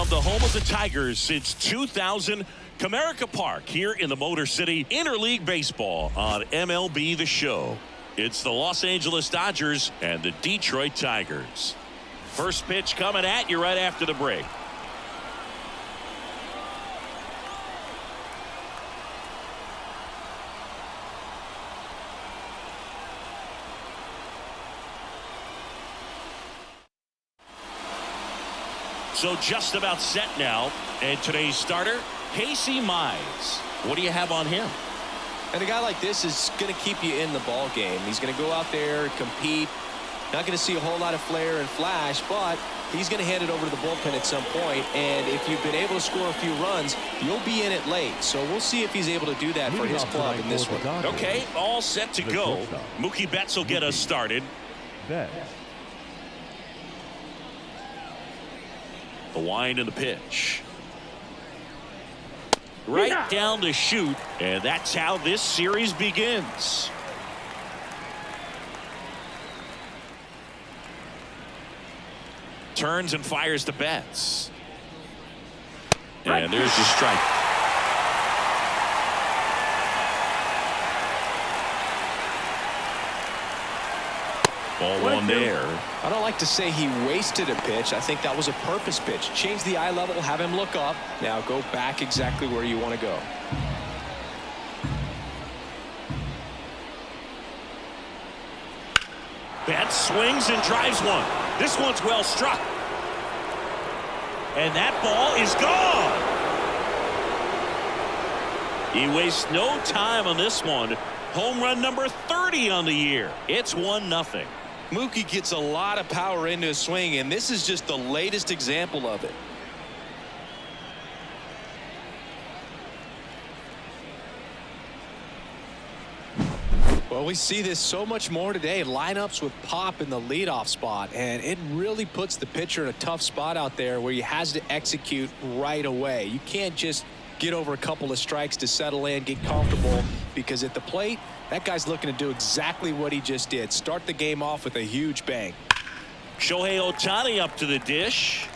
From the home of the Tigers since 2000, Comerica Park here in the Motor City, Interleague Baseball on MLB The Show. It's the Los Angeles Dodgers and the Detroit Tigers. First pitch coming at you right after the break. So just about set now, and today's starter, Casey Mize. What do you have on him? And a guy like this is going to keep you in the ball game. He's going to go out there, compete. Not going to see a whole lot of flair and flash, but he's going to hand it over to the bullpen at some point. And if you've been able to score a few runs, you'll be in it late. So we'll see if he's able to do that for his club in this one. Okay, all set to go. Mookie Betts will get us started. The wind and the pitch. Right down the chute, and that's how this series begins. Turns and fires to Betts. And there's the strike. Ball one there. I don't like to say he wasted a pitch. I think that was a purpose pitch. Change the eye level, have him look up. Now go back exactly where you want to go. Betts swings and drives one. This one's well struck. And that ball is gone. He wastes no time on this one. Home run number 30 on the year. It's 1-0. Mookie gets a lot of power into his swing, and this is just the latest example of it. Well, we see this so much more today. Lineups with pop in the leadoff spot, and it really puts the pitcher in a tough spot out there where he has to execute right away. You can't just get over a couple of strikes to settle in, get comfortable, because at the plate, that guy's looking to do exactly what he just did. Start the game off with a huge bang. Shohei Ohtani up to the dish.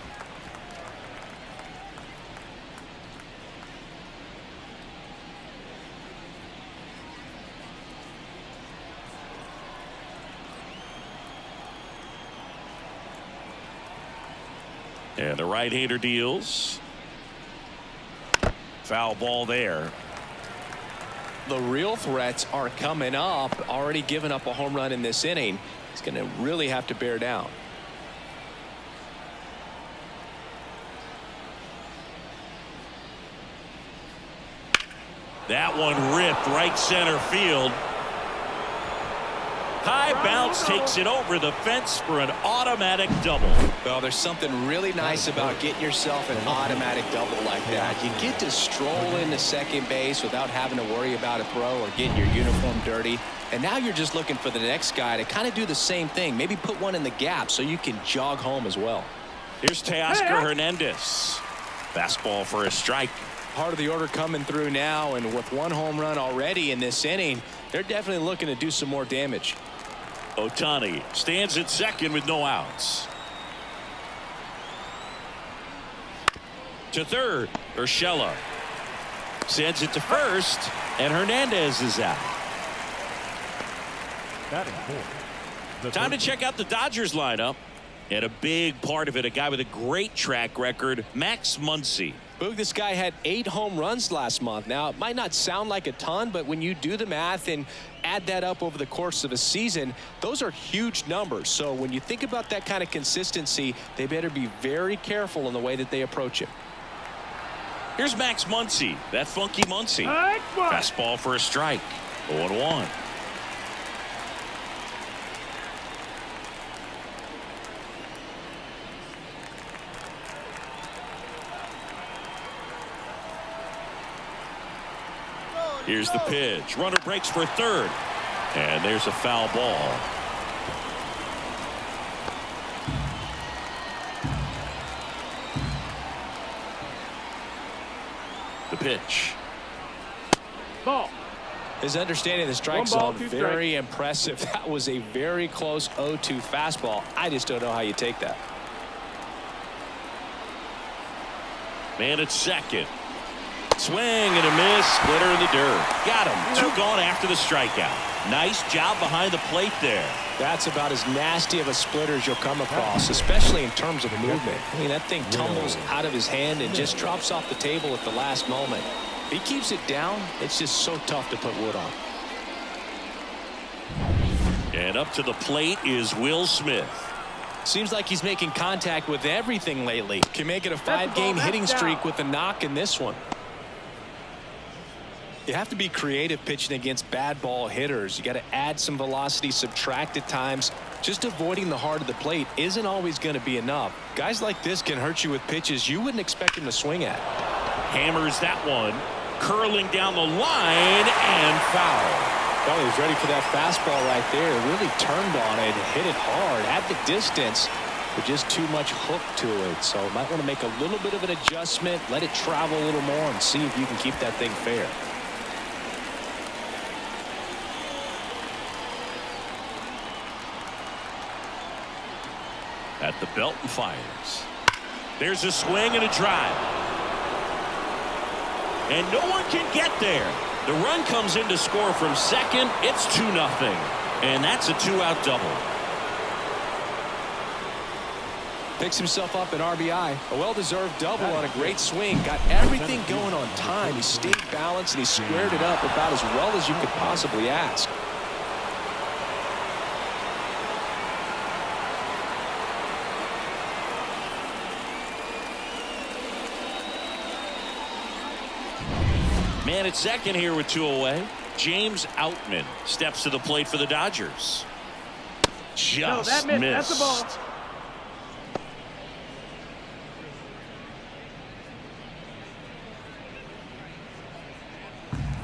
And the right-hander deals. Foul ball there. The real threats are coming up. Already given up a home run in this inning. He's going to really have to bear down. That one ripped right center field. High bounce takes it over the fence for an automatic double. Well, there's something really nice about getting yourself an automatic double like that. You get to stroll into second base without having to worry about a throw or getting your uniform dirty. And now you're just looking for the next guy to kind of do the same thing. Maybe put one in the gap so you can jog home as well. Here's Teoscar Hernandez. Fastball for a strike. Part of the order coming through now, and with one home run already in this inning, they're definitely looking to do some more damage. Ohtani stands at second with no outs. To third, Urshela sends it to first, and Hernandez is out. Time to check out the Dodgers lineup, and a big part of it, a guy with a great track record, Max Muncy. Boog, this guy had 8 home runs last month. Now, it might not sound like a ton, but when you do the math and add that up over the course of a season, those are huge numbers. So when you think about that kind of consistency, they better be very careful in the way that they approach him. Here's Max Muncy, that funky Muncy. Fastball for a strike. 0-1. Here's the pitch. Runner breaks for third. And there's a foul ball. The pitch. Ball. His understanding of the strike zone, very impressive. That was a very close 0-2 fastball. I just don't know how you take that. Man at second. Swing and a miss. Splitter in the dirt. Got him. 2 gone after the strikeout. Nice job behind the plate there. That's about as nasty of a splitter as you'll come across, especially in terms of movement. I mean, that thing tumbles out of his hand and just drops off the table at the last moment. If he keeps it down, it's just so tough to put wood on. And up to the plate is Will Smith. Seems like he's making contact with everything lately. Can make it a 5-game hitting streak with a knock in this one. You have to be creative pitching against bad ball hitters. You got to add some velocity, subtract at times. Just avoiding the heart of the plate isn't always going to be enough. Guys like this can hurt you with pitches you wouldn't expect him to swing at. Hammers that one. Curling down the line and foul. Well, he was ready for that fastball right there. Really turned on it, hit it hard at the distance, but just too much hook to it. So might want to make a little bit of an adjustment, let it travel a little more, and see if you can keep that thing fair. At the belt and fires. There's a swing and a drive. And no one can get there. The run comes in to score from second. It's 2-0. And that's a 2-out double. Picks himself up an RBI. A well-deserved double on a great swing. Got everything going on time. He stayed balanced and he squared it up about as well as you could possibly ask. Man at second here with 2 away. James Outman steps to the plate for the Dodgers. Just missed. That's the ball.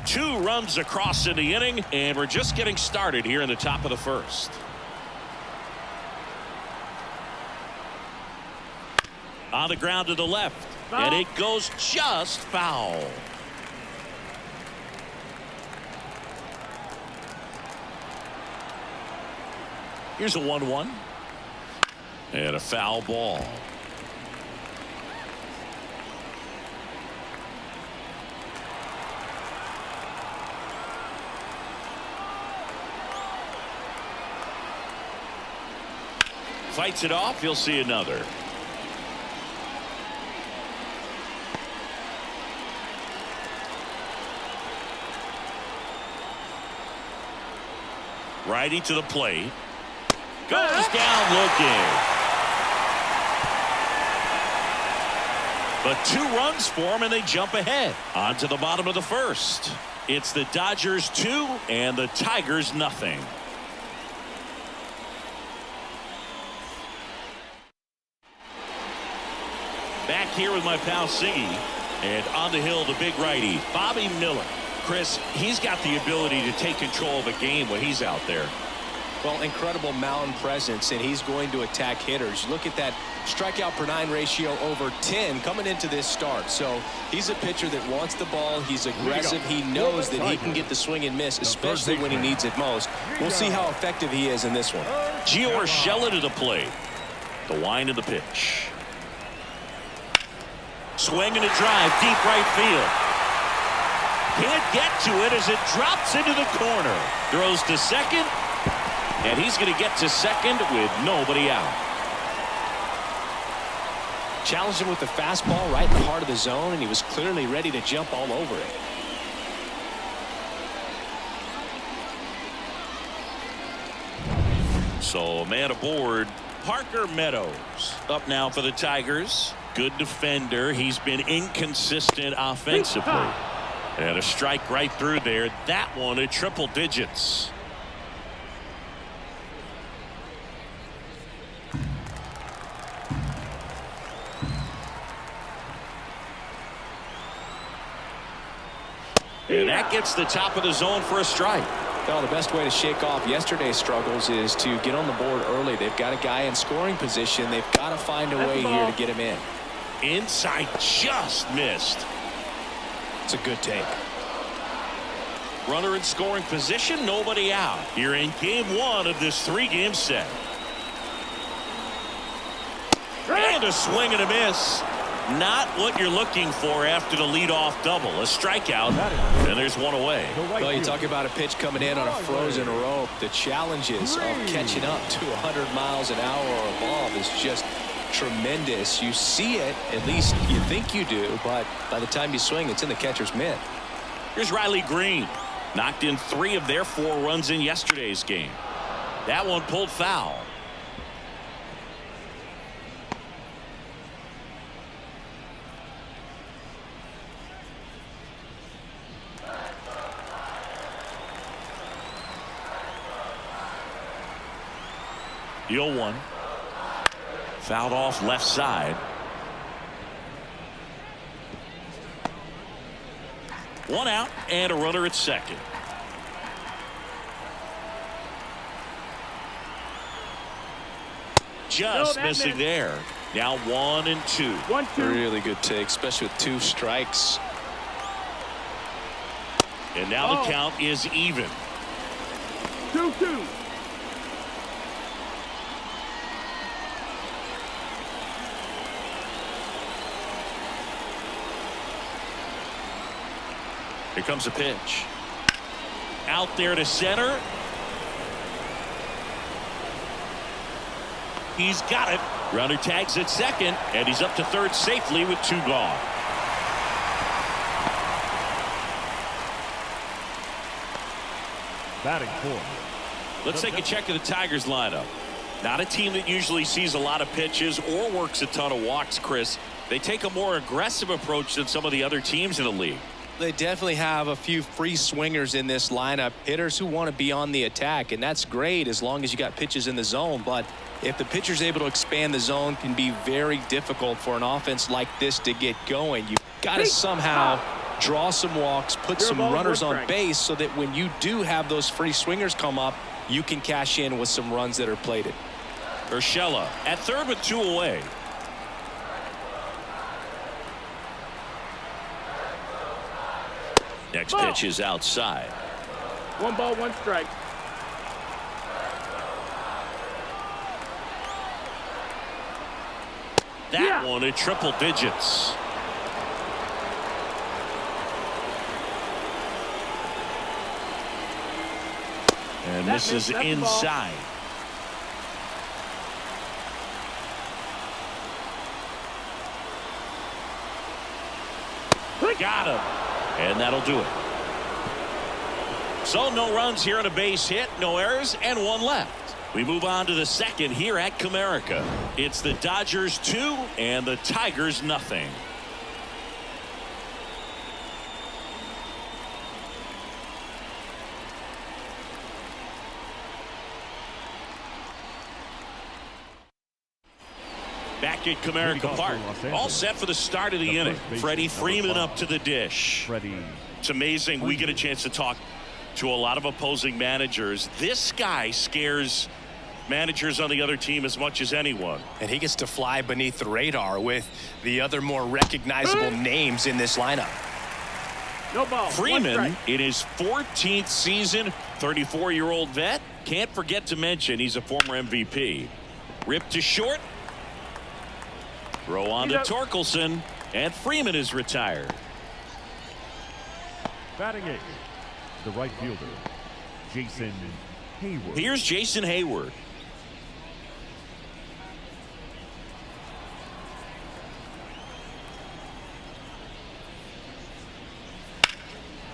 Two runs across in the inning, and we're just getting started here in the top of the first. On the ground to the left, and it goes just foul. Here's a 1-1 and a foul ball. Fights it off. You'll see another. Righty to the plate. Goes down looking. But 2 runs for him and they jump ahead. On to the bottom of the first. It's the Dodgers 2 and the Tigers nothing. Back here with my pal Siggy. And on the hill, the big righty, Bobby Miller. Chris, he's got the ability to take control of a game when he's out there. Well, incredible mound presence, and he's going to attack hitters. Look at that strikeout per 9 ratio over 10 coming into this start. So he's a pitcher that wants the ball. He's aggressive. He knows that he can get the swing and miss, especially when he needs it most. We'll see how effective he is in this one. Gio Urshela to the plate. The wind of the pitch. Swing and a drive, deep right field. Can't get to it as it drops into the corner. Throws to second. And he's going to get to second with nobody out. Challenged him with the fastball right in the heart of the zone, and he was clearly ready to jump all over it. So a man aboard. Parker Meadows up now for the Tigers. Good defender. He's been inconsistent offensively. And a strike right through there. That one at triple digits. And that gets the top of the zone for a strike. Well, the best way to shake off yesterday's struggles is to get on the board early. They've got a guy in scoring position. They've got to find a way here to get him in. Inside, just missed. It's a good take. Runner in scoring position, nobody out. Here in game 1 of this 3-game set. And a swing and a miss. Not what you're looking for after the leadoff double. A strikeout, and there's one away. Well, you talk about a pitch coming in on a frozen rope. The challenges of catching up to 100 miles an hour or above is just tremendous. You see it, at least you think you do, but by the time you swing, it's in the catcher's mitt. Here's Riley Green. Knocked in 3 of their 4 runs in yesterday's game. That one pulled foul. The 0-1. Fouled off left side. 1 out and a runner at second. Just missing there. Now 1 and 2. 1-2. Really good take, especially with 2 strikes. And now the count is even. 2-2. Here comes a pitch. Out there to center. He's got it. Runner tags at second, and he's up to third safely with 2 gone. Batting 4. Let's take a check of the Tigers lineup. Not a team that usually sees a lot of pitches or works a ton of walks, Chris. They take a more aggressive approach than some of the other teams in the league. They definitely have a few free swingers in this lineup, hitters who want to be on the attack, and that's great as long as you got pitches in the zone. But if the pitcher's able to expand the zone, can be very difficult for an offense like this to get going. You've got to somehow draw some walks, put some runners on base so that when you do have those free swingers come up, you can cash in with some runs that are plated. Urshela at third with 2 away. Next pitch is outside. 1 ball, 1 strike. That one at triple digits. And this is inside. Got him. And that'll do it. So no runs here on a base hit, no errors, and 1 left. We move on to the second here at Comerica. It's the Dodgers 2 and the Tigers nothing. Back at Comerica Park, all set for the start of the inning. Freddie Freeman up to the dish. It's amazing. We get a chance to talk to a lot of opposing managers. This guy scares managers on the other team as much as anyone. And he gets to fly beneath the radar with the other more recognizable names in this lineup. No ball. Freeman in his 14th season, 34-year-old vet. Can't forget to mention he's a former MVP. Ripped to short. Throw on to Torkelson, and Freeman is retired. Batting 8, the right fielder, Jason Hayward. Here's Jason Hayward.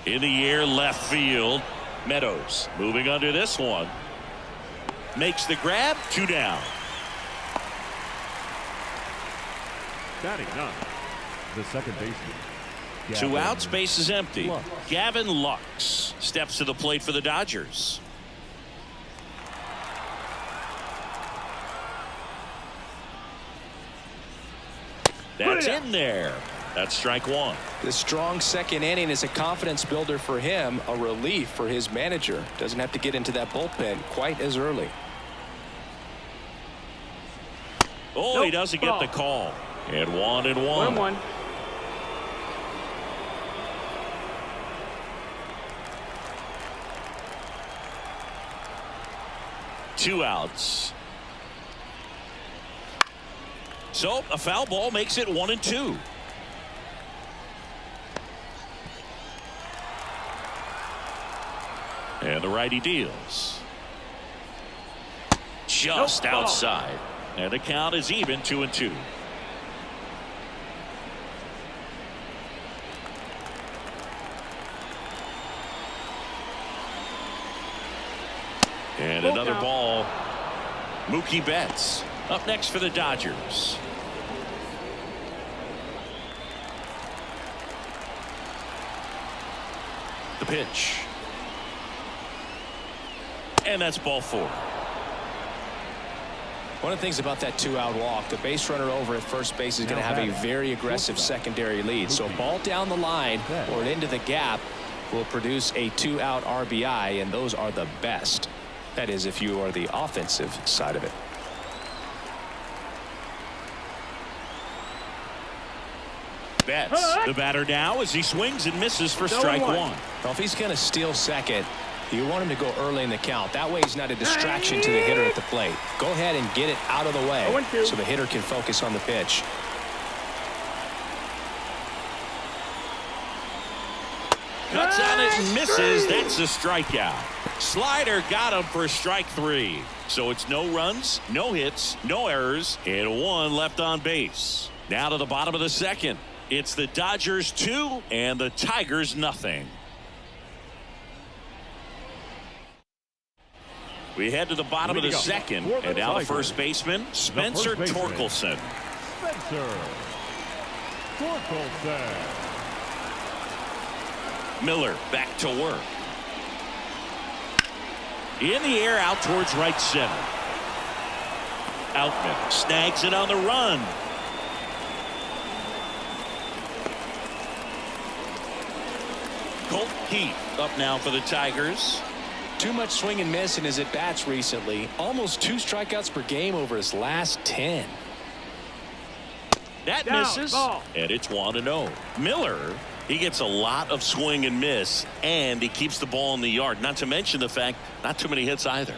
In the air, left field. Meadows moving under this one. Makes the grab, 2 down. Batting 9, the second baseman. 2 outs, base is empty. Gavin Lux steps to the plate for the Dodgers. That's in there. That's strike 1. The strong second inning is a confidence builder for him, a relief for his manager. Doesn't have to get into that bullpen quite as early. Oh, he doesn't get the call. And 1-1. 1-1. Two outs. So a foul ball makes it 1-2. And the righty deals. Just outside. And the count is even 2-2. And another ball. Mookie Betts up next for the Dodgers. The pitch. And that's ball 4. One of the things about that 2-out walk, the base runner over at first base is going to have a very aggressive secondary lead. So a ball down the line or into the gap will produce a 2-out RBI, and those are the best. That is, if you are the offensive side of it. Betts, the batter now, as he swings and misses for strike 1. Well, if he's going to steal second, you want him to go early in the count. That way he's not a distraction to the hitter at the plate. Go ahead and get it out of the way so the hitter can focus on the pitch. Cuts on it and misses. That's a strikeout. Slider got him for strike 3. So it's no runs, no hits, no errors, and 1 left on base. Now to the bottom of the second. It's the Dodgers 2 and the Tigers nothing. We head to the bottom of the second, and now the first baseman, Spencer Torkelson. Spencer Torkelson. Miller back to work. In the air out towards right center. Outman snags it on the run. Colt Heath up now for the Tigers. Too much swing and miss in his at-bats recently. Almost 2 strikeouts per game over his last 10. That misses, and it's 1-0. Miller, he gets a lot of swing and miss, and he keeps the ball in the yard. Not to mention the fact, not too many hits either.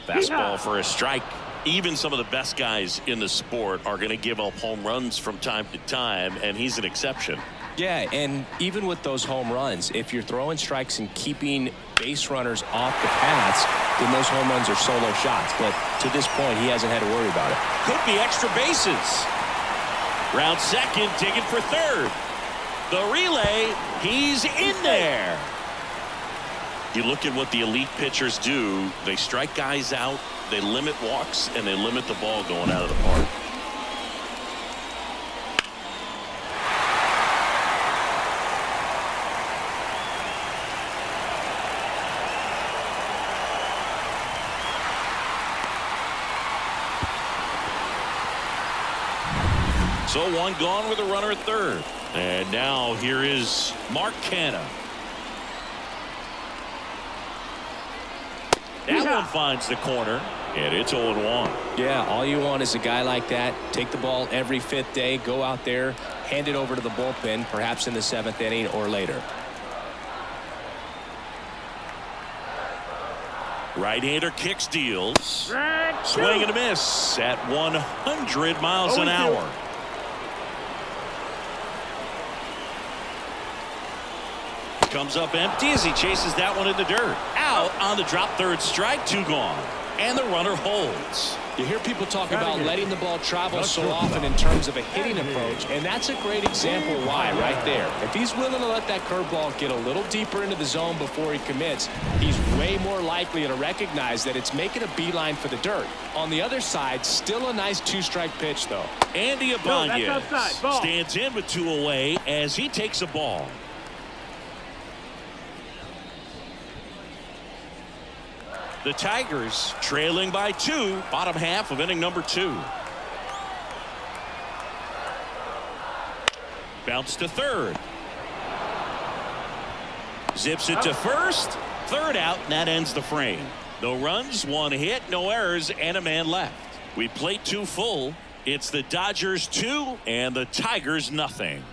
Fastball for a strike. Even some of the best guys in the sport are going to give up home runs from time to time, and he's an exception. Yeah, and even with those home runs, if you're throwing strikes and keeping base runners off the paths, then those home runs are solo shots. But to this point, he hasn't had to worry about it. Could be extra bases. Round second, digging for third. The relay, he's in there. You look at what the elite pitchers do. They strike guys out, they limit walks, and they limit the ball going out of the park. So 1 gone with a runner at third. And now here is Mark Canha. That one finds the corner, and it's 0-1. Yeah, all you want is a guy like that. Take the ball every 5th day, go out there, hand it over to the bullpen, perhaps in the 7th inning or later. Right-hander kicks, deals. Swing and a miss at 100 miles an hour. Comes up empty as he chases that one in the dirt. Out on the drop, third strike, 2 gone. And the runner holds. You hear people talk about letting the ball travel so often in terms of a hitting approach, and that's a great example why right there. If he's willing to let that curveball get a little deeper into the zone before he commits, he's way more likely to recognize that it's making a beeline for the dirt. On the other side, still a nice 2-strike pitch, though. Andy Ibanez stands in with 2 away as he takes a ball. The Tigers trailing by 2, bottom half of inning number 2. Bounce to third. Zips it to first. Third out, and that ends the frame. No runs, 1 hit, no errors, and a man left. We played 2 full. It's the Dodgers 2 and the Tigers nothing.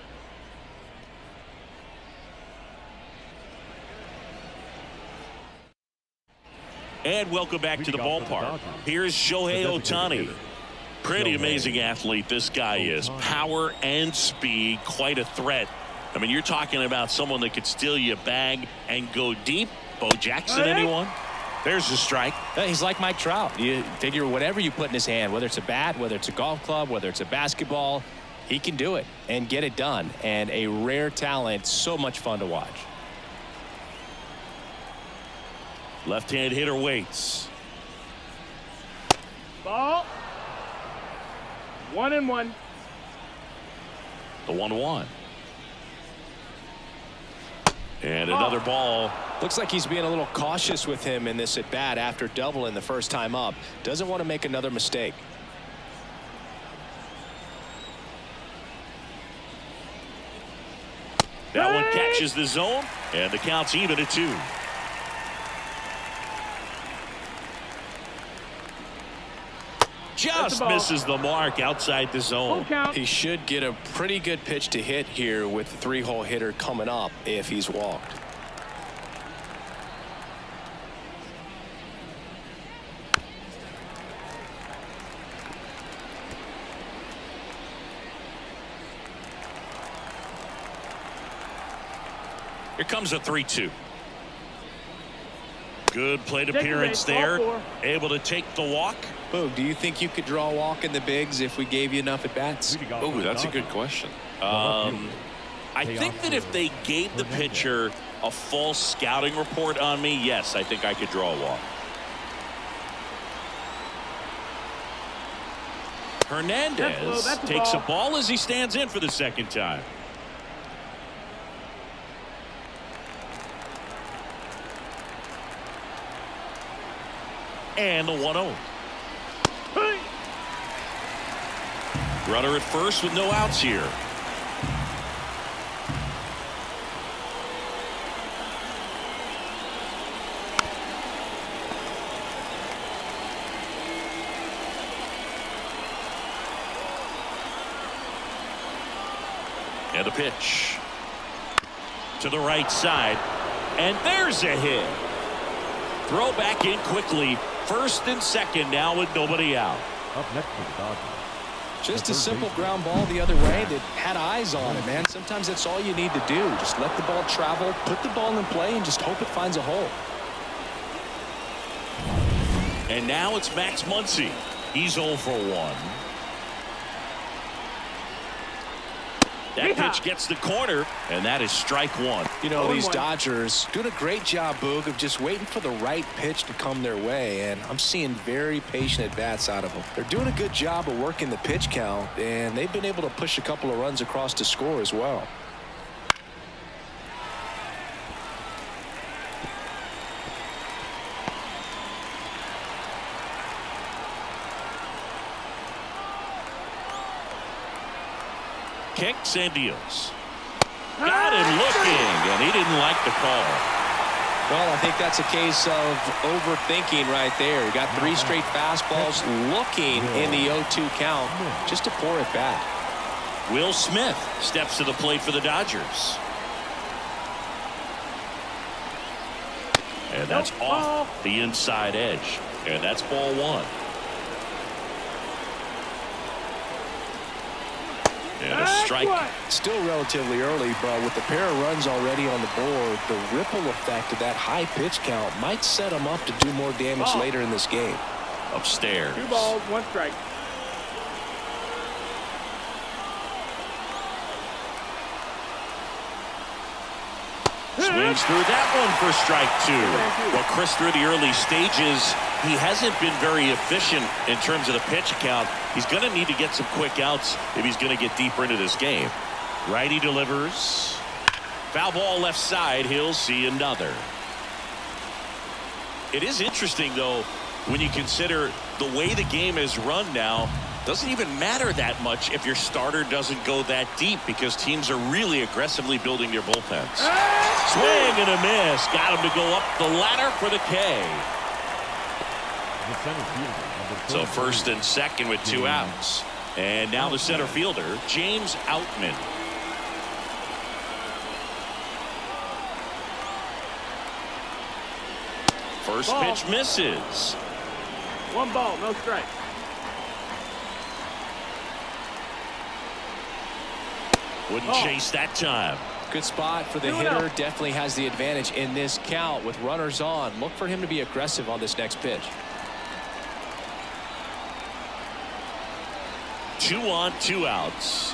And welcome back to the Leading off for the ballpark. Dodgers, Here's Shohei the designated Ohtani. hitter, Pretty Shohei amazing athlete this guy is. Ohtani. Power and speed, quite a threat. I mean, you're talking about someone that could steal you a bag and go deep. Bo Jackson, anyone? There's a strike. He's like Mike Trout. You figure whatever you put in his hand, whether it's a bat, whether it's a golf club, whether it's a basketball, he can do it and get it done. And a rare talent, so much fun to watch. Left-hand hitter waits. Ball. 1-1. The 1-1. And another ball. Looks like he's being a little cautious with him in this at bat after doubling the first time up. Doesn't want to make another mistake. That one catches the zone, and the count's even at 2. Just misses the mark outside the zone. Full count. He should get a pretty good pitch to hit here with the 3-hole hitter coming up if he's walked. Here comes a 3-2. Good plate Take the appearance base, ball there. 4. Able to take the walk. Boog, do you think you could draw a walk in the bigs if we gave you enough at bats? Leading off Oh, for the that's a Dodgers, good question. left I Pay think off that if for they gave the Hernandez. pitcher a full scouting report on me, yes, I think I could draw a walk. Hernandez That's a takes a ball. ball as he stands in for the second time. And the 1-0. Hey. Runner at first with no outs here. And a pitch to the right side, and there's a hit. Throw back in quickly. First and second now with nobody out. Up next for the Dodgers, Just the a third simple baseman, ground ball the other way that had eyes on it, man. Sometimes that's all you need to do. Just let the ball travel, put the ball in play, and just hope it finds a hole. And now it's Max Muncy. He's 0 for 1. That pitch gets the corner, and that is strike 1. You know, 0-1. these Dodgers doing a great job, Boog, of just waiting for the right pitch to come their way, and I'm seeing very patient at-bats out of them. They're doing a good job of working the pitch count, and they've been able to push a couple of runs across to score as well. Kicks and deals. Got him looking, and he didn't like the call. Well, I think that's a case of overthinking right there. He got 3 straight fastballs looking in the 0-2 count. Just a poor at bat. Will Smith steps to the plate for the Dodgers. And that's off the inside edge. And that's ball 1. And a strike. Still relatively early, but with the pair of runs already on the board, the ripple effect of that high pitch count might set him up to do more damage later in this game. Upstairs. 2 balls, 1 strike. Swings through that one for strike 2. Well, Chris, through the early stages, he hasn't been very efficient in terms of the pitch count. He's going to need to get some quick outs if he's going to get deeper into this game. Righty delivers. Foul ball left side. He'll see another. It is interesting, though, when you consider the way the game is run now. Doesn't even matter that much if your starter doesn't go that deep, because teams are really aggressively building their bullpens. Swing and a miss. Got him to go up the ladder for the K. the center fielder. So first and second with 2 outs. And now the center fielder, James Outman. First Ball. pitch misses. 1 ball, no strikes. Wouldn't chase that time. Good spot for the 2-0. hitter. Definitely has the advantage in this count with runners on. Look for him to be aggressive on this next pitch. 2 on, 2 outs.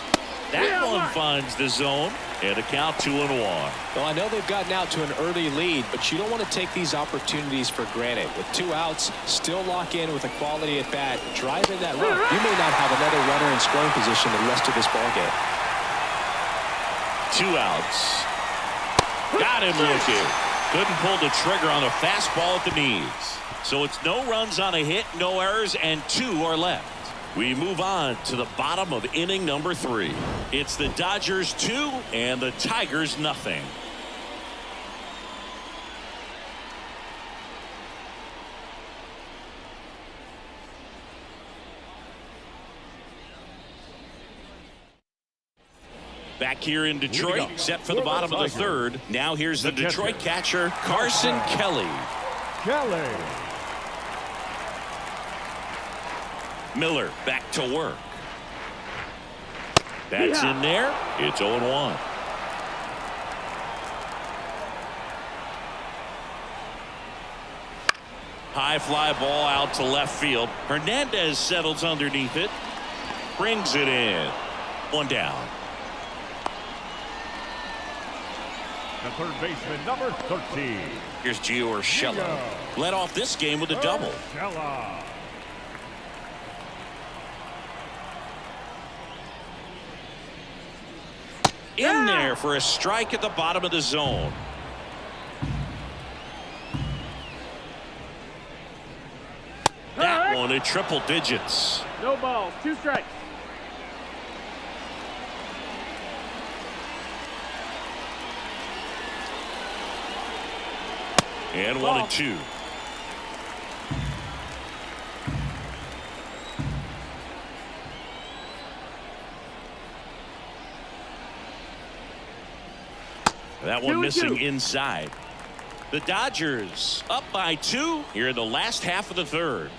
That one finds the zone, and a count 2-1. Well, I know they've gotten out to an early lead, but you don't want to take these opportunities for granted. With 2 outs, still lock in with a quality at bat. Drive in that run. You may not have another runner in scoring position the rest of this ball game. 2 outs. Got him looking. Couldn't pull the trigger on a fastball at the knees. So it's no runs on a hit, no errors, and 2 are left. We move on to the bottom of inning number 3. It's the Dodgers 2 and the Tigers nothing. Back here in Detroit, set for the bottom of the 3rd. Now here's the Detroit catcher, Carson Kelly. Miller back to work. That's in there. It's 0-1. High fly ball out to left field. Hernandez settles underneath it. Brings it in. 1 down. The third baseman, number 13. Here's Gio Urshela. Led off this game with a double. Urshela. In there for a strike at the bottom of the zone. That one at triple digits. No balls, 2 strikes. And 1-2. That one 2-2. missing inside. The Dodgers up by 2 here in the last half of the 3rd.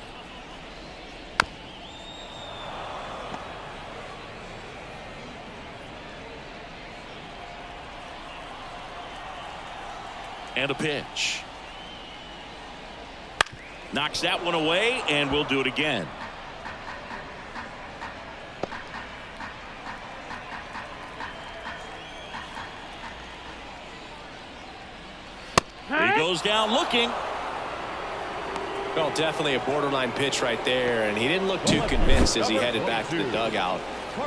And a pitch. Knocks that one away, and we'll do it again. He goes down looking. Well, definitely a borderline pitch right there, and he didn't look too convinced as he headed back to the dugout.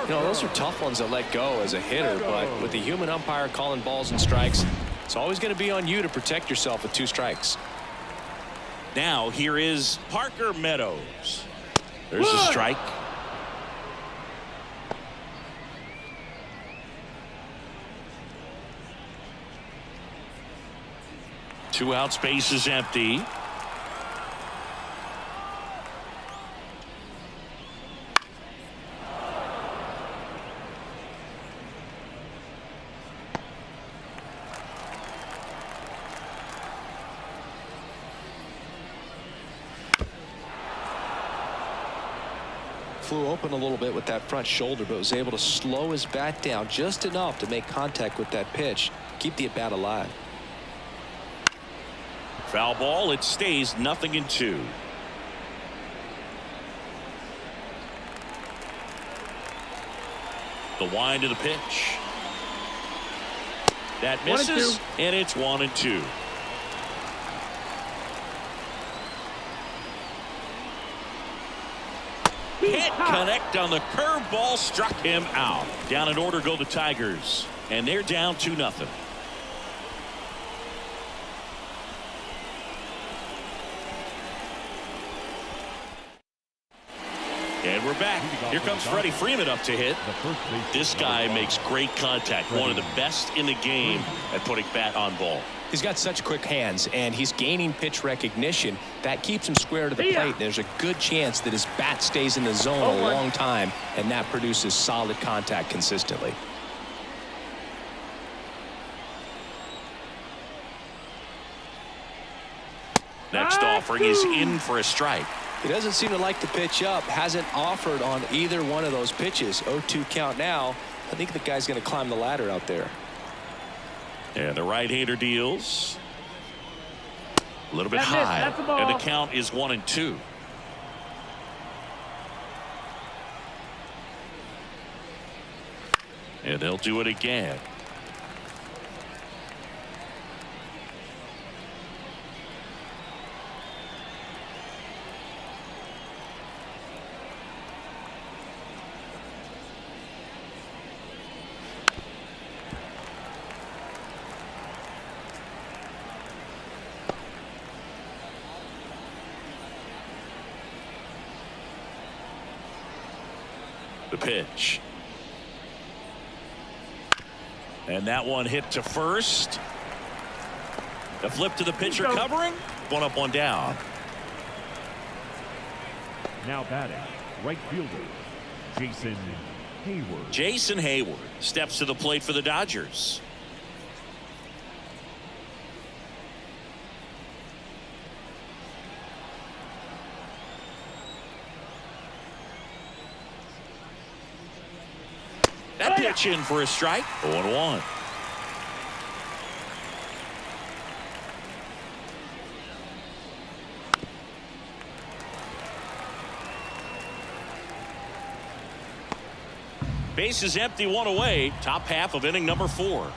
You know, those are tough ones to let go as a hitter, but with the human umpire calling balls and strikes, it's always going to be on you to protect yourself with 2 strikes. Now here is Parker Meadows. There's a strike. Two out, space is empty. Flew open a little bit with that front shoulder, but was able to slow his bat down just enough to make contact with that pitch, keep the at bat alive. Foul ball. It stays 0-2. The wind of the pitch. That misses, and it's 1-2. Can't connect on the curveball, struck him out. Down in order go the Tigers, and they're down 2-0. And we're back. Here comes Freddie Freeman up to hit. This guy makes great contact. One of the best in the game at putting bat on ball. He's got such quick hands, and he's gaining pitch recognition. That keeps him square to the plate. There's a good chance that his bat stays in the zone a long time, and that produces solid contact consistently. Next offering is in for a strike. He doesn't seem to like to pitch up. Hasn't offered on either one of those pitches. 0-2 count now. I think the guy's going to climb the ladder out there. And the right-hander deals. A little bit That's high. That's a ball. And the count is 1-2. And they'll do it again. The pitch. And that one hit to first. The flip to the pitcher covering. One up, one down. Now batting, right fielder, Jason Hayward. Jason Hayward steps to the plate for the Dodgers. That pitch in for a strike. 0-1. Base is empty, one away. Top half of inning number 4.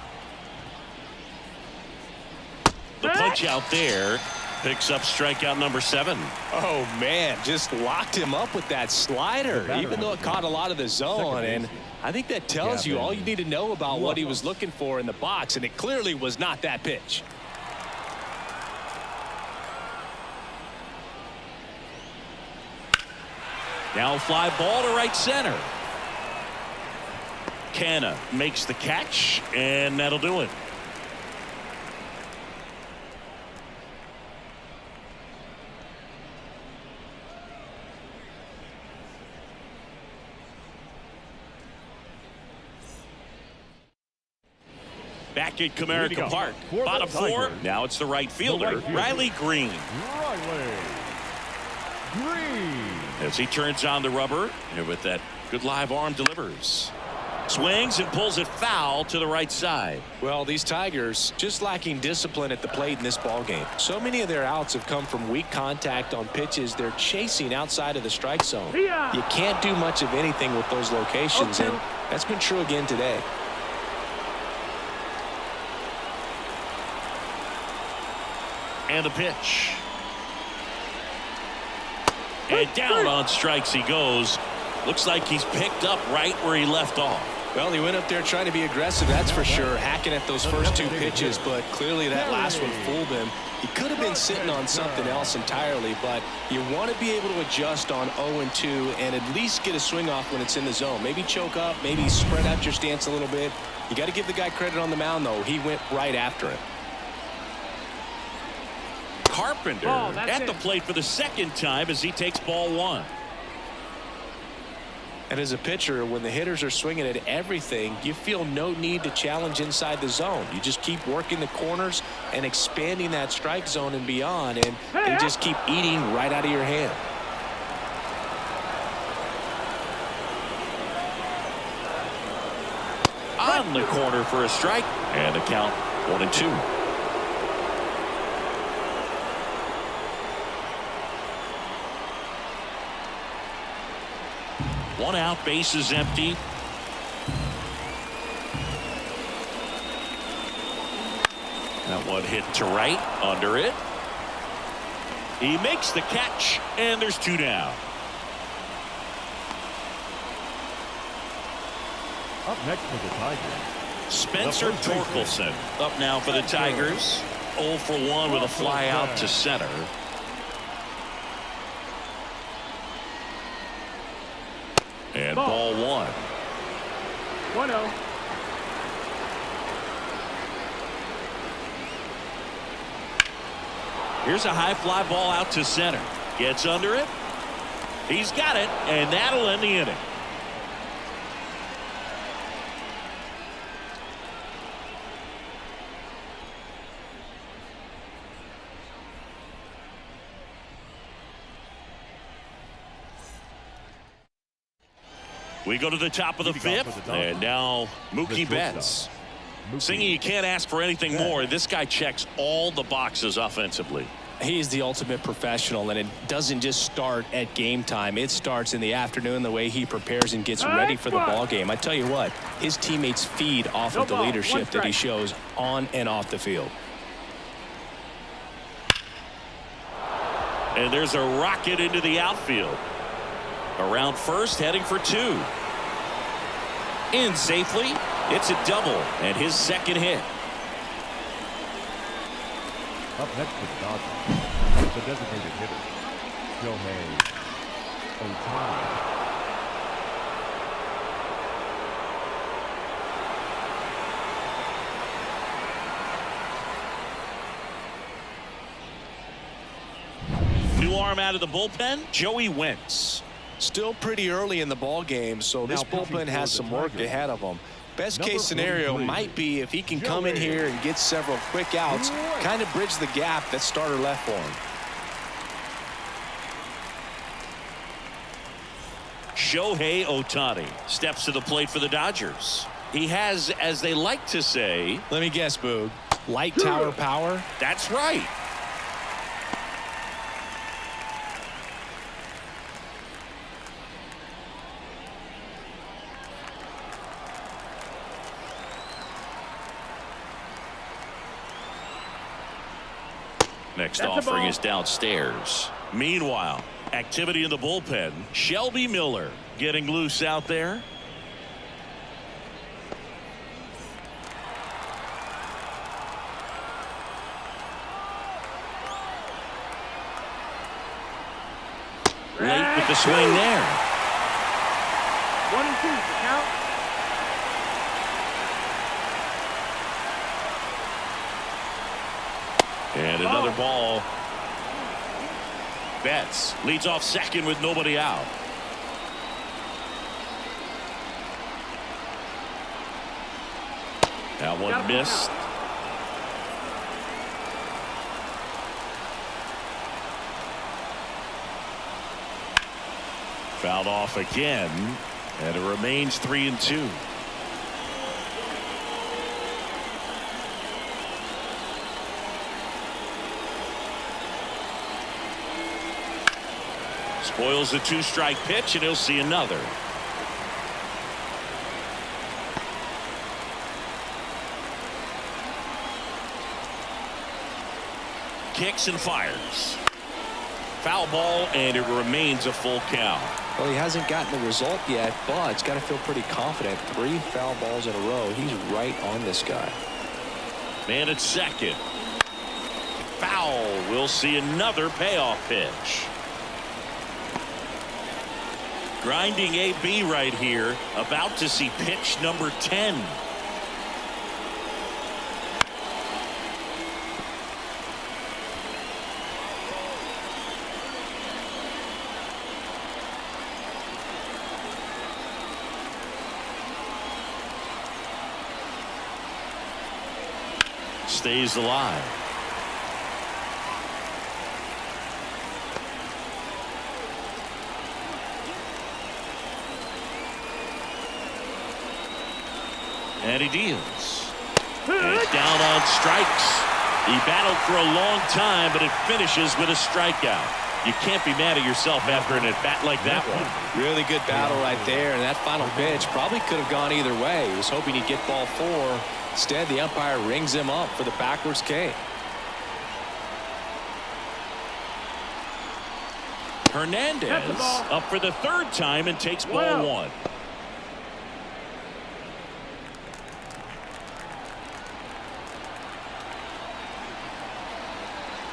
The punch out there picks up strikeout number 7. Oh, man, just locked him up with that slider, even though it caught a lot of the zone. And I think that tells you all you need to know about what he was looking for in the box, and it clearly was not that pitch. Now fly ball to right center. Canna makes the catch, and that'll do it. Back at Comerica Park. Bottom 4. Now it's the right fielder, Riley Green. Riley Green. As he turns on the rubber, and with that good live arm delivers. Swings and pulls it foul to the right side. Well, these Tigers just lacking discipline at the plate in this ballgame. So many of their outs have come from weak contact on pitches they're chasing outside of the strike zone. You can't do much of anything with those locations, and that's been true again today. And the pitch. And down on strikes he goes. Looks like he's picked up right where he left off. Well, he went up there trying to be aggressive, that's for sure, hacking at those first 2 pitches, but clearly that last one fooled him. He could have been sitting on something else entirely, but you want to be able to adjust on 0-2 and at least get a swing off when it's in the zone. Maybe choke up, maybe spread out your stance a little bit. You got to give the guy credit on the mound, though. He went right after it. Carpenter at the plate for the second time as he takes ball 1. And as a pitcher, when the hitters are swinging at everything, you feel no need to challenge inside the zone. You just keep working the corners and expanding that strike zone and beyond, and they just keep eating right out of your hand. On the corner for a strike, and the count 1-2. One out, base is empty. That one hit to right, under it. He makes the catch, and there's 2 down. Up next for the Tigers, Spencer Torkelson up now for the Tigers. 0 for 1 with a fly out to center. And ball 1. 1-0. Here's a high fly ball out to center. Gets under it. He's got it, and that'll end the inning. We go to the top of the fifth, and now Mookie Betts. Singing, you can't ask for anything more. This guy checks all the boxes offensively. He's the ultimate professional, and it doesn't just start at game time. It starts in the afternoon, the way he prepares and gets ready for the ball game. I tell you what, his teammates feed off of the leadership that he shows on and off the field. And there's a rocket into the outfield. Around first, heading for two. In safely. It's a double and his second hit. Up next for the Dodgers, the designated hitter, Shohei Ohtani. New arm out of the bullpen, Joey Wentz. Still pretty early in the ball game, so this bullpen has some work ahead of them. Best case scenario might be if he can come in here and get several quick outs, kind of bridge the gap that starter left for him. Shohei Ohtani steps to the plate for the Dodgers. He has, as they like to say, let me guess, Boog, light tower power? That's right. Next offering is downstairs. Meanwhile, activity in the bullpen. Shelby Miller getting loose out there. Late with the swing there. 1-2, count. And another ball. Betts leads off second with nobody out. That one missed. Fouled off again, and it remains 3-2. Spoils the two-strike pitch, and he'll see another. Kicks and fires. Foul ball, and it remains a full count. Well, he hasn't gotten the result yet, but he's got to feel pretty confident. 3 foul balls in a row. He's right on this guy. Man at second. Foul. We'll see another payoff pitch. Grinding AB right here, about to see pitch number 10. Stays alive. And he deals. And it's down on strikes. He battled for a long time, but it finishes with a strikeout. You can't be mad at yourself after an at-bat like that one. Really good battle right there, and that final pitch probably could have gone either way. He was hoping he'd get ball 4. Instead, the umpire rings him up for the backwards K. Hernandez up for the 3rd time and takes ball 1.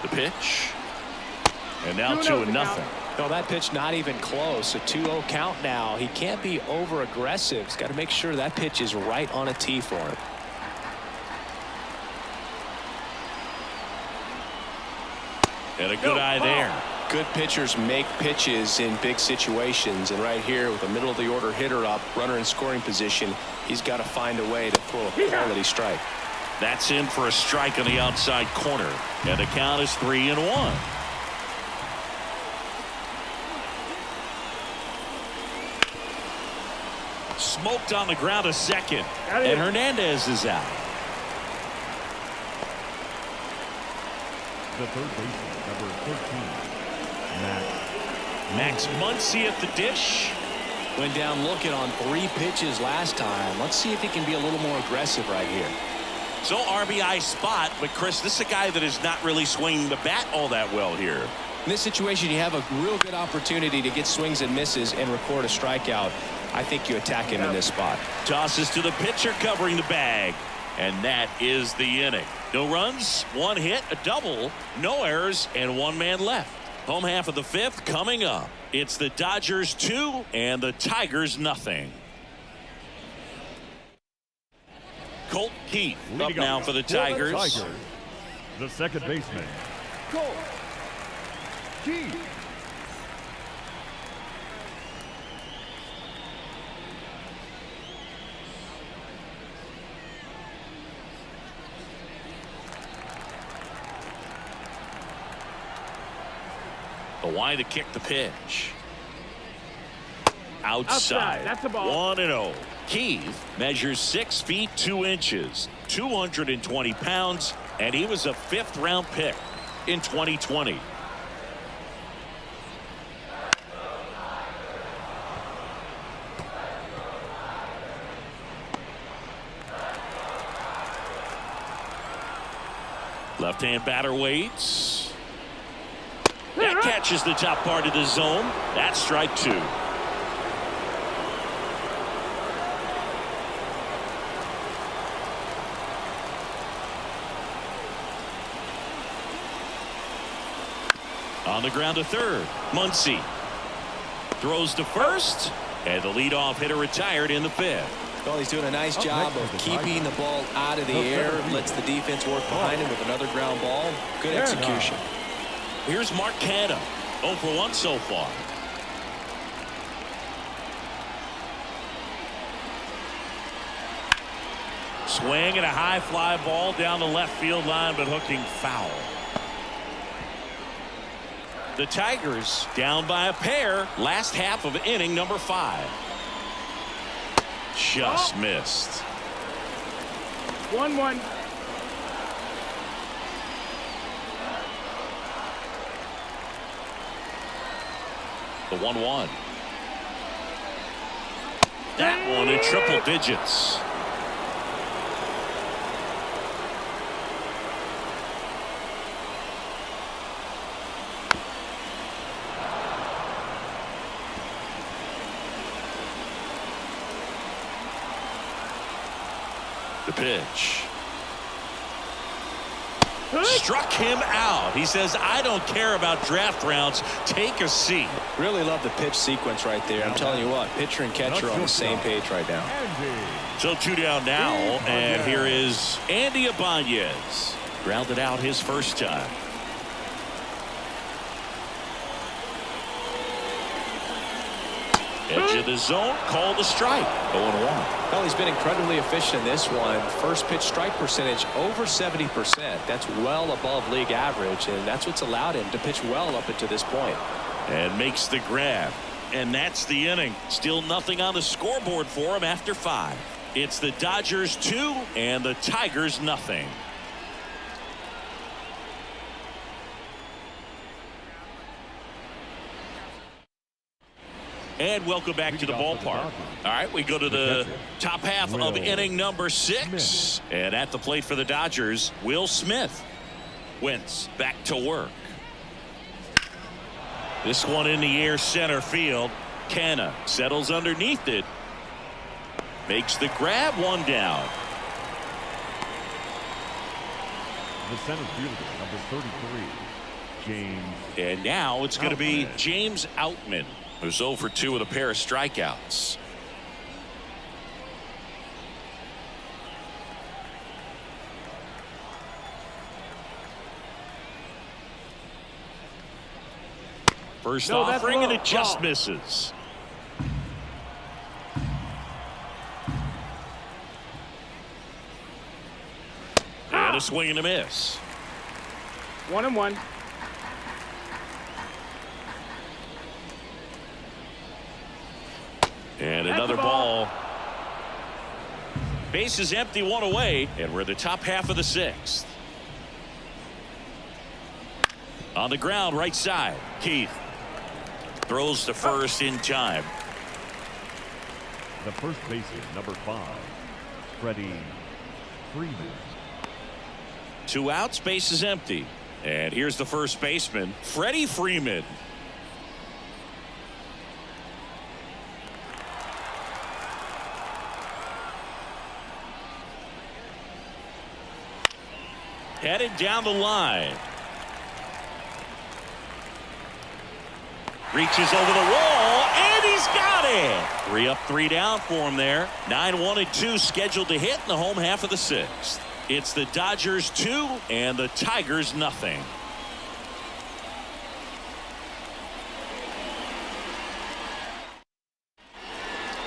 The pitch. And now 2-0. No, that pitch not even close. A 2-0 count now. He can't be over aggressive. He's got to make sure that pitch is right on a tee for him. And a good eye there. Good pitchers make pitches in big situations, and right here with a middle of the order hitter up, runner in scoring position, he's got to find a way to throw a quality strike. That's in for a strike on the outside corner, and the count is 3-1. smoked on the ground a second. Got it. And Hernandez is out. The third baseman, number 13, Max Muncy at the dish. Went down looking on 3 pitches last time. Let's see if he can be a little more aggressive right here. So RBI spot, but Chris, this is a guy that is not really swinging the bat all that well here. In this situation, you have a real good opportunity to get swings and misses and record a strikeout. I think you attack him in this spot. Tosses to the pitcher covering the bag. And that is the inning. No runs, 1 hit, a double, no errors, and 1 man left. Home half of the 5th coming up. It's the Dodgers 2 and the Tigers nothing. Colt Keith up now for the Tigers. The second baseman, Colt Keith. The line to kick the pitch. Outside. That's a ball. 1-0. Keith measures 6 feet 2 inches, 220 pounds, and he was a 5th round pick in 2020. Left-hand batter waits. That catches the top part of the zone. That's strike 2. On the ground to third. Muncy throws to first, and the leadoff hitter retired in the 5th. Well, he's doing a nice job of keeping the ball out of the air. Lets the defense work behind him with another ground ball. Good execution. Here's Mark Canha, 0 for 1 so far. Swing and a high fly ball down the left field line, but hooking foul. The Tigers down by a pair. Last half of inning number 5. Just missed. 1-1. The 1-1. That one in triple digits. The pitch. Struck him out. He says, I don't care about draft rounds. Take a seat. Really love the pitch sequence right there. I'm telling you what, pitcher and catcher are on the same page right now. So 2 down now, and here is Andy Ibanez. Grounded out his first time. Edge of the zone, called a strike. 0-1. Well, he's been incredibly efficient in this one. First pitch strike percentage over 70%. That's well above league average, and that's what's allowed him to pitch well up until this point. And makes the grab. And that's the inning. Still nothing on the scoreboard for him after 5. It's the Dodgers 2 and the Tigers nothing. And welcome back to the ballpark. All right, we go to the top half of inning number 6. And at the plate for the Dodgers, Will Smith. Wentz back to work. This one in the air center field. Canha settles underneath it. Makes the grab, 1 down. The center fielder, number 33, James. And now it's going to be James Outman, who's 0 for 2 with a pair of strikeouts. First offering, and it just misses. And a swing and a miss. 1-1. And another ball. Bases empty, one away, and we're in the top half of the sixth. On the ground, right side. Keith throws to first in time. The first baseman, number 5, Freddie Freeman. 2 outs, base is empty. And here's the first baseman, Freddie Freeman. Headed down the line. Reaches over the wall, and he's got it. 3 up, 3 down for him there. 9-1-2 scheduled to hit in the home half of the sixth. It's the Dodgers 2 and the Tigers nothing.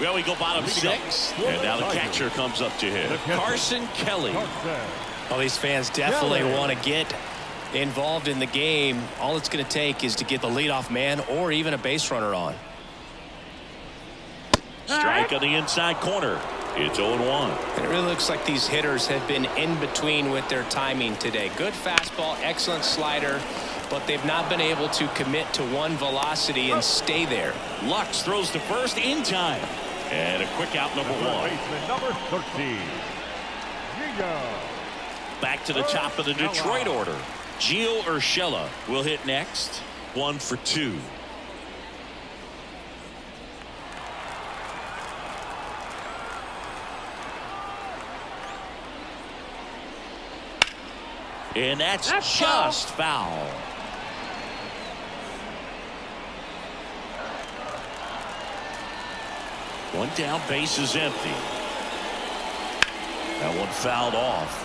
Well, we go bottom 6, and now the catcher comes up to hit. Carson Kelly. Well, these fans definitely want to get involved in the game. All it's going to take is to get the leadoff man or even a base runner on. Strike on the inside corner. It's 0-1. It really looks like these hitters have been in between with their timing today. Good fastball, excellent slider, but they've not been able to commit to one velocity and stay there. Lux throws to first in time. And a quick out, number 1. Baseman number 13. Back to the top of the Detroit order. Gio Urshela will hit next. 1 for 2. And that's just foul. One down, base is empty. That one fouled off.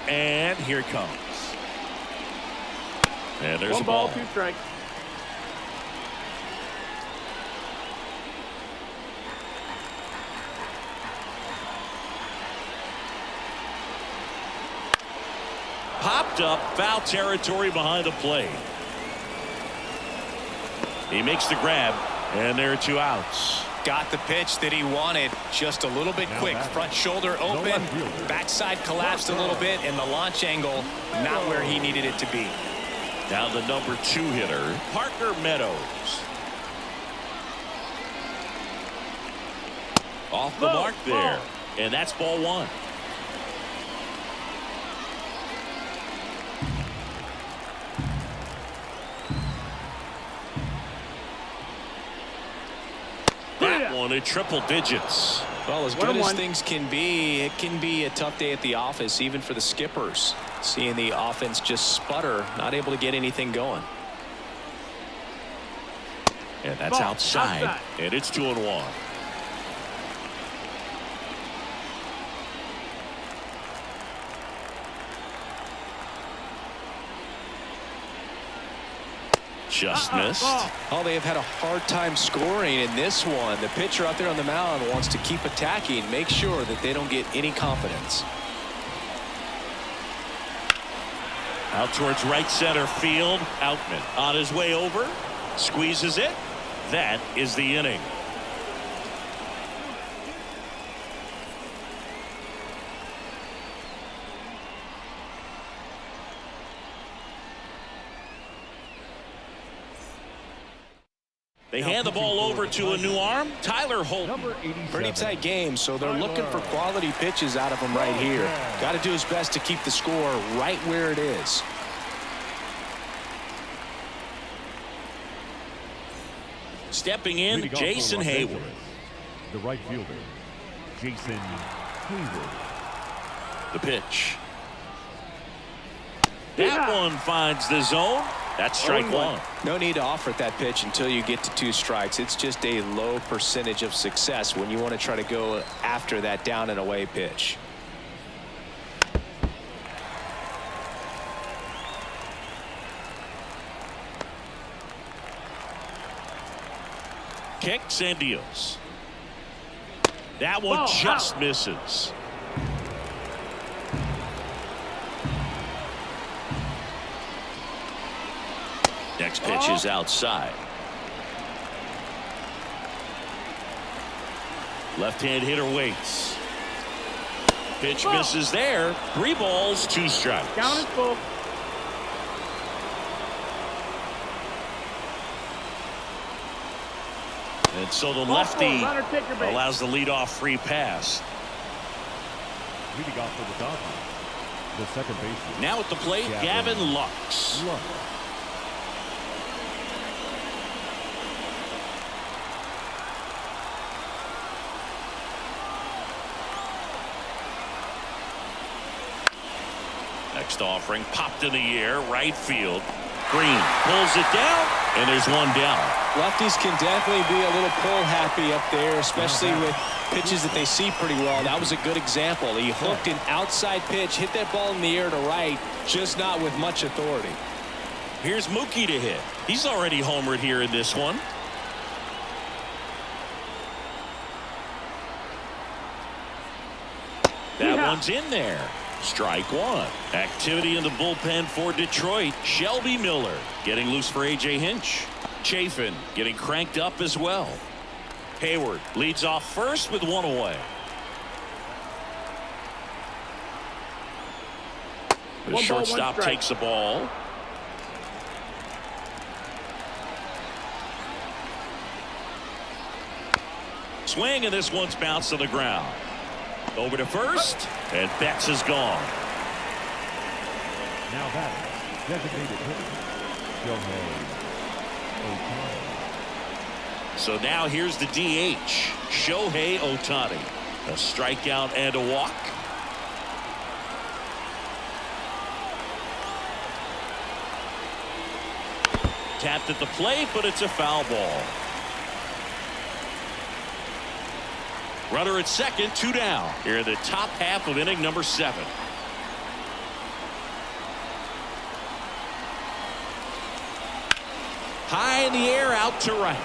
And here it comes. And there's 1 a ball. 2 strikes. Popped up, foul territory behind the plate. He makes the grab, and there are 2 outs. Got the pitch that he wanted, just a little bit quick. Front shoulder open, backside collapsed a little bit, and the launch angle not where he needed it to be. Now the number 2 hitter, Parker Meadows. Off the mark there, and that's ball 1. That one in triple digits. Well, as good as things can be, it can be a tough day at the office, even for the skippers. Seeing the offense just sputter, not able to get anything going. And that's outside, and it's 2-1. Just missed. Oh, they have had a hard time scoring in this one. The pitcher out there on the mound wants to keep attacking, make sure that they don't get any confidence. Out towards right center field. Outman on his way over. Squeezes it. That is the inning. They hand the ball over to a new arm, Tyler Holton. Pretty tight game, so they're looking for quality pitches out of him right here. Got to do his best to keep the score right where it is. Stepping in, Jason Hayward. The right fielder, Jason Hayward. The pitch. That one finds the zone. That's strike 1. No need to offer that pitch until you get to 2 strikes. It's just a low percentage of success when you want to try to go after that down and away pitch. Kicks and deals. That one just misses. Next pitch is outside. Left-hand hitter waits. Pitch misses there. 3 balls, 2 strikes. Count is full. And so the lefty Runner, take your base. allows the leadoff free pass. Leading off for the Dodgers, the second baseman. Now at the plate, Gavin Lux. Next offering popped in the air, right field. Green pulls it down, and there's one down. Lefties can definitely be a little pull happy up there, especially with pitches that they see pretty well. That was a good example. He hooked an outside pitch, hit that ball in the air to right, just not with much authority. Here's Mookie to hit. He's already homered here in this one. That one's in there. Strike 1. Activity in the bullpen for Detroit. Shelby Miller getting loose for A.J. Hinch. Chafin getting cranked up as well. Hayward leads off first with 1 away. The shortstop takes the ball. Swing, and this one's bounced to the ground. Over to first, and Betts is gone. Now batting, designated hitter, Shohei Ohtani. So now here's the DH, Shohei Ohtani. A strikeout and a walk. Tapped at the plate, but it's a foul ball. Runner at second, 2 down. Here in the top half of inning number 7. High in the air, out to right.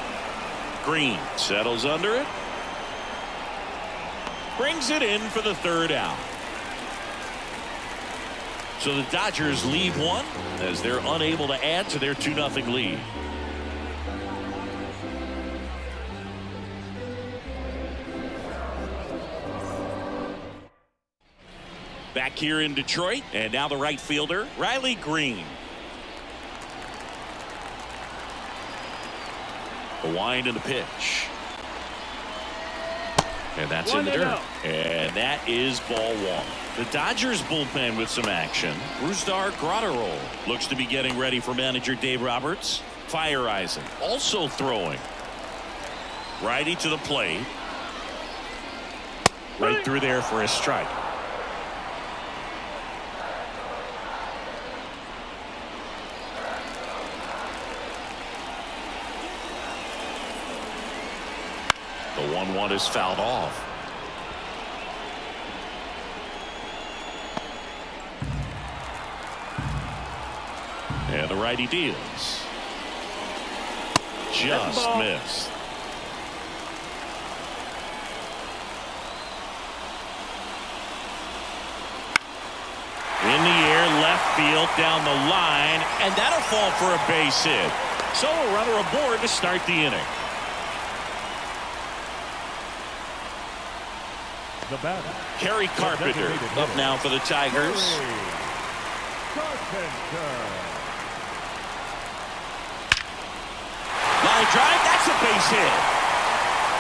Green settles under it. Brings it in for the 3rd out. So the Dodgers lead 1 as they're unable to add to their 2-0 lead. Back here in Detroit, and now the right fielder, Riley Green. The wind and the pitch. And that's in the dirt. And that is ball 1. The Dodgers bullpen with some action. Brusdar Graterol looks to be getting ready for manager Dave Roberts. Feyereisen also throwing. Righty to the plate. Right through there for a strike. The 1-1 is fouled off. And the righty deals. Just missed. In the air, left field, down the line, and that'll fall for a base hit. So a runner aboard to start the inning. The batter, Kerry Carpenter up now for the Tigers. Line drive, that's a base hit.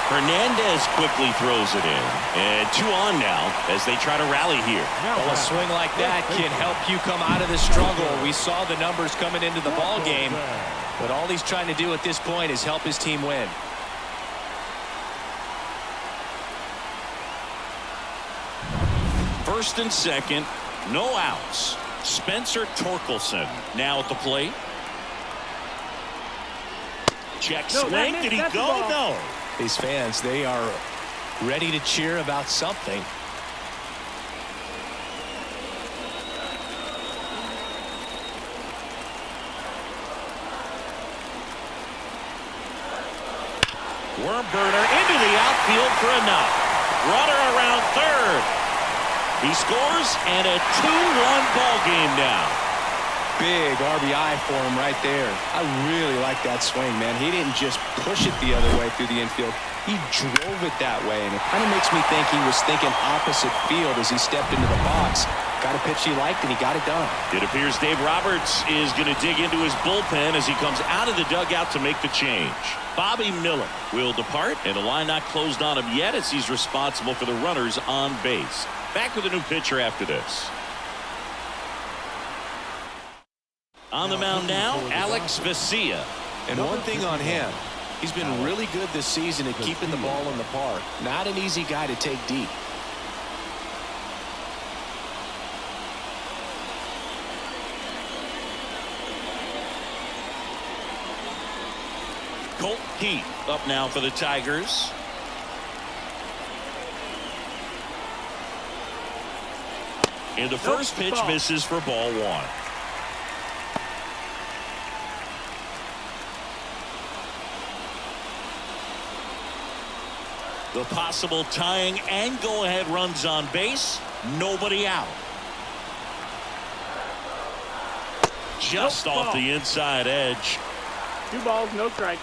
Hernandez quickly throws it in. And 2 on now as they try to rally here. Well, a swing like that can help you come out of the struggle. We saw the numbers coming into the ball game, but all he's trying to do at this point is help his team win. First and second, no outs. Spencer Torkelson now at the plate. Check swing. Did he go? No. These fans, they are ready to cheer about something. Worm burner into the outfield for a knock. Runner around third. He scores, and a 2-1 ball game now. big RBI for him right there. I really like that swing, man. He didn't just push it the other way through the infield. He drove it that way, and it kind of makes me think he was thinking opposite field as he stepped into the box. Got a pitch he liked, and he got it done. It appears Dave Roberts is going to dig into his bullpen as he comes out of the dugout to make the change. Bobby Miller will depart, and the line not closed on him yet as he's responsible for the runners on base. Back with a new pitcher after this. On the mound now, Alex Vesia. And one thing on him, he's been really good this season at keeping the ball in the park. Not an easy guy to take deep. Colt Heath up now for the Tigers. And the first pitch misses for ball one. The possible tying and go-ahead runs on base. Nobody out. Just off the inside edge. 2 balls, no strike.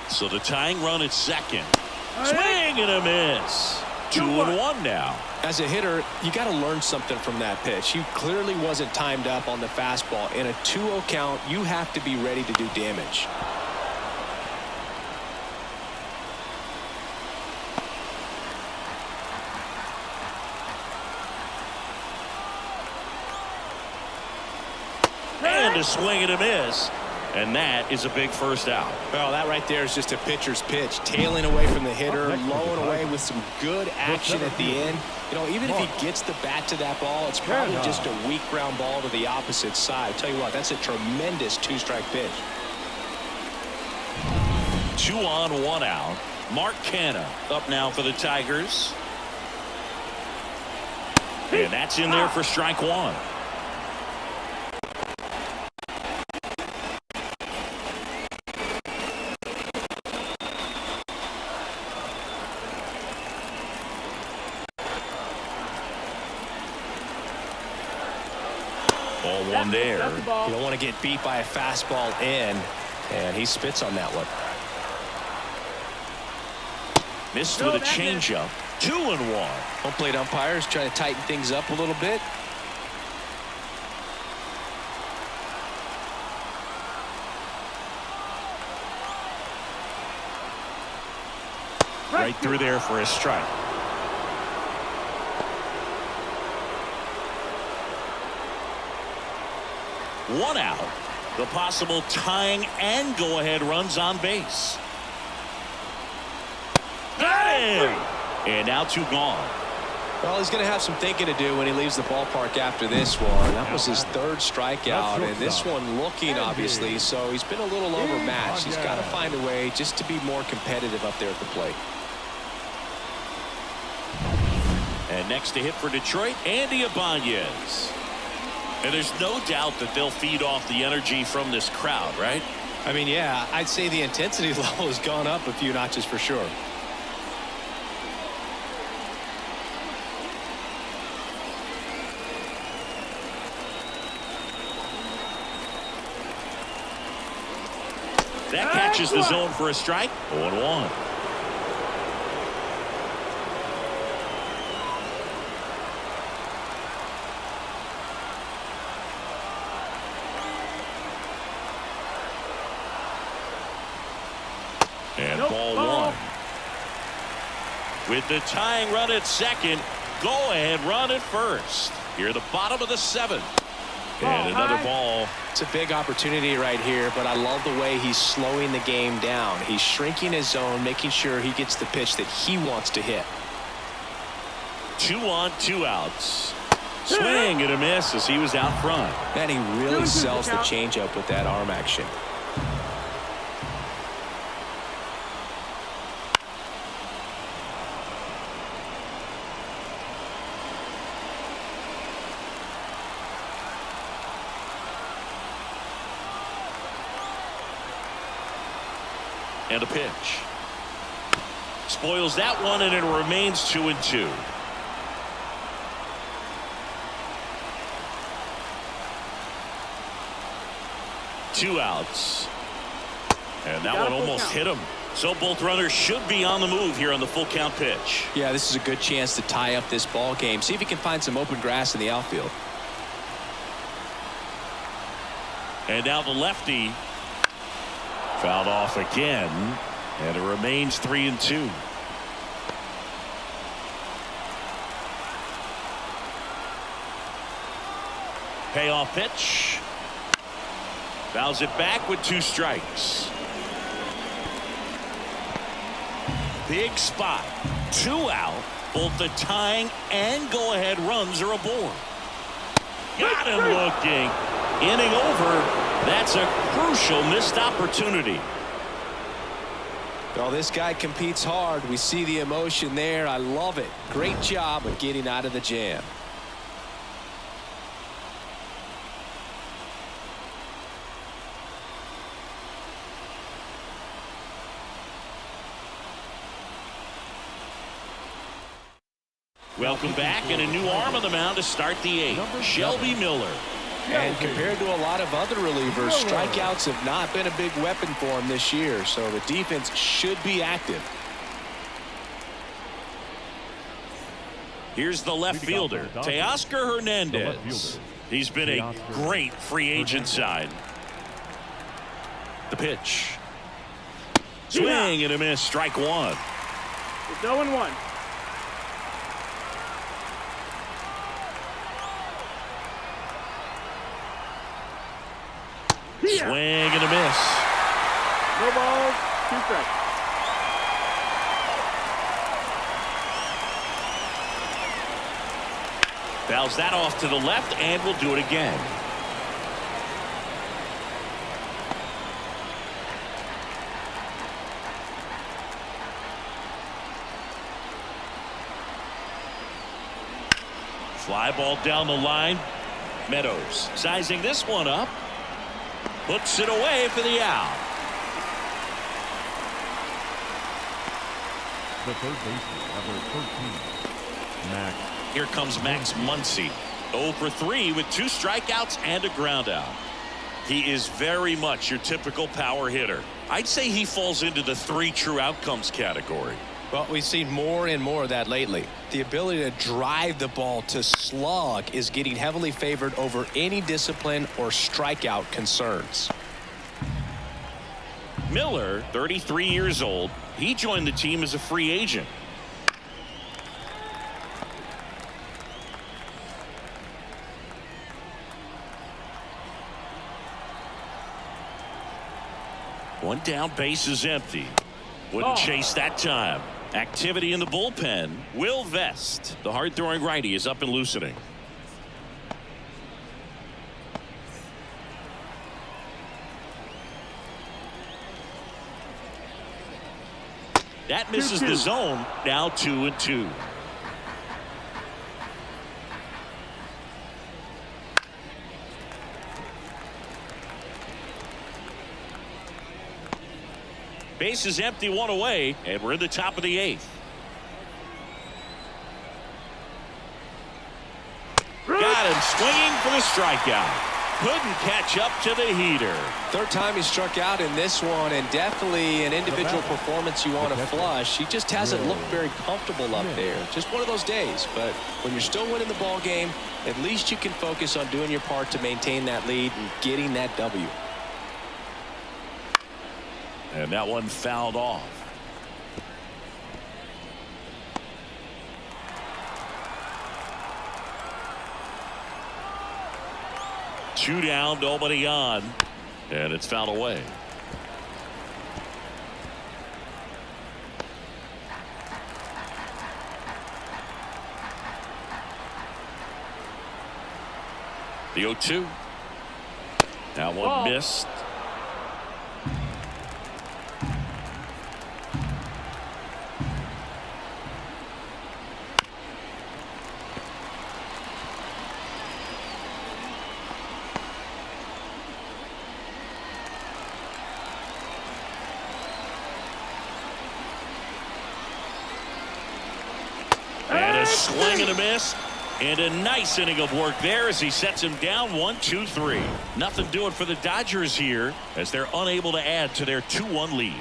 So the tying run at second. Swing and a miss. 2-1 now. As a hitter, you got to learn something from that pitch. He clearly wasn't timed up on the fastball. In a 2-0 count, you have to be ready to do damage. And a swing and a miss. And that is a big first out. Well, that right there is just a pitcher's pitch. Tailing away from the hitter, lowing away with some good action at the end. You know, even if he gets the bat to that ball, it's probably just a weak ground ball to the opposite side. I tell you what, that's a tremendous 2-strike pitch. 2 on, 1 out. Mark Canha up now for the Tigers. And that's in there for strike 1. Ball 1 there. You don't want to get beat by a fastball in, and he spits on that one. Missed with a changeup. 2-1. Home plate umpires trying to tighten things up a little bit. Right through there for a strike. One out. The possible tying and go-ahead runs on base. Got him! And now 2 gone. Well, he's going to have some thinking to do when he leaves the ballpark after this one. That was his 3rd strikeout, and this one looking, obviously, so he's been a little overmatched. He's got to find a way just to be more competitive up there at the plate. And next to hit for Detroit, Andy Ibanez. And there's no doubt that they'll feed off the energy from this crowd, right? I mean, yeah, I'd say the intensity level has gone up a few notches for sure. That catches the zone for a strike. 0-1. And ball 1. With the tying run at second, go ahead run at first. Here the bottom of the 7th. And another ball. It's a big opportunity right here, but I love the way he's slowing the game down. He's shrinking his zone, making sure he gets the pitch that he wants to hit. 2 on, 2 outs. Swing and a miss as he was out front. Man, he really sells the changeup with that arm action. And a pitch. Spoils that one, and it remains 2-2. Two outs. And that one almost hit him. So both runners should be on the move here on the full count pitch. Yeah, this is a good chance to tie up this ball game. See if he can find some open grass in the outfield. And now the lefty. Fouled off again. And it remains 3-2. Payoff pitch. Fouls it back with 2 strikes. Big spot. 2 out. Both the tying and go-ahead runs are aboard. Got him looking. Inning over. That's a crucial missed opportunity. Well, this guy competes hard. We see the emotion there. I love it. Great job of getting out of the jam. Welcome back, and a new arm on the mound to start the 8th. Shelby Miller. And compared to a lot of other relievers, strikeouts have not been a big weapon for him this year, so the defense should be active. Here's the left fielder, Teoscar Hernandez. He's been a great free agent sign. The pitch. Swing and a miss, strike 1. It's 0-1. Swing and a miss. No balls, 2 strikes. Fouls that off to the left, and will do it again. Fly ball down the line. Meadows sizing this one up. Puts it away for the out. The third baseman, number 13, Max. Here comes Max Muncy. 0 for 3 with 2 strikeouts and a ground out. He is very much your typical power hitter. I'd say he falls into the 3 true outcomes category. Well, we've seen more and more of that lately. The ability to drive the ball to slug is getting heavily favored over any discipline or strikeout concerns. Miller, 33 years old. He joined the team as a free agent. One down, base is empty. Wouldn't chase that time. Activity in the bullpen. Will Vest, the hard-throwing righty, is up and loosening. That misses the zone. Now 2-2. Base is empty, 1 away, and we're in the top of the 8th. Got him swinging for the strikeout. Couldn't catch up to the heater. Third time he struck out in this one, and definitely an individual performance you want to flush. He just hasn't looked very comfortable up there. Just one of those days. But when you're still winning the ball game, at least you can focus on doing your part to maintain that lead and getting that W. And that one fouled off. Two down, nobody on, and it's fouled away. The 0-2. That one missed. Swing and a miss. And a nice inning of work there as he sets him down 1-2-3. Nothing doing for the Dodgers here as they're unable to add to their 2-1 lead.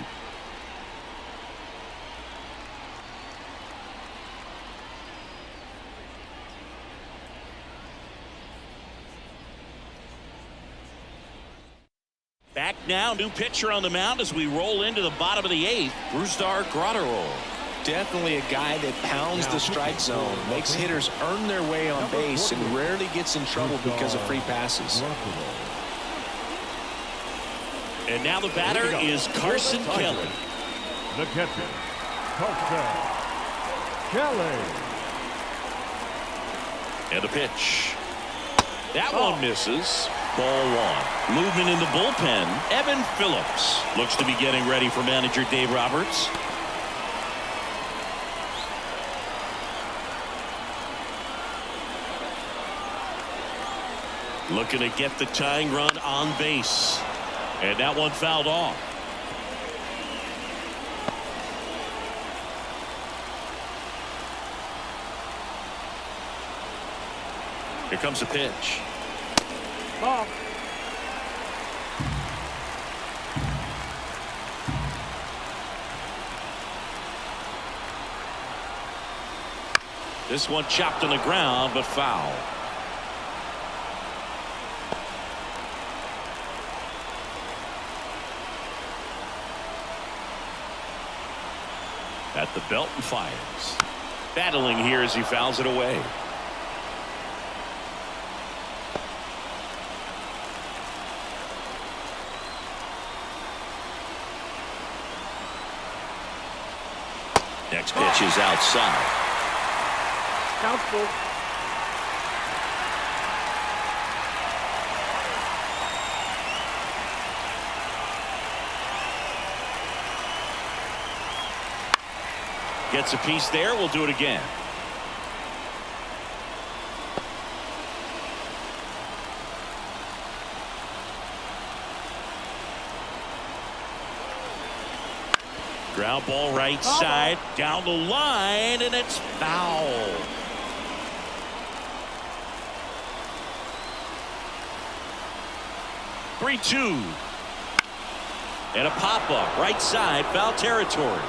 Back now, new pitcher on the mound as we roll into the bottom of the 8th. Brusdar Graterol. Definitely a guy that pounds the strike zone, makes hitters earn their way on base, and rarely gets in trouble because of free passes. And now the batter is Carson Kelly. The catcher, Carson Kelly. And a pitch. That one misses. Ball 1. Movement in the bullpen. Evan Phillips looks to be getting ready for manager Dave Roberts. Looking to get the tying run on base. And that one fouled off. Here comes a pitch. Ball. This one chopped on the ground, but foul. At the belt and fires. Battling here as he fouls it away. Next pitch is outside. Count's full. Gets a piece there. We'll do it again. Ground ball right side down the line, and it's foul. Three-two. And a pop-up right side, foul territory.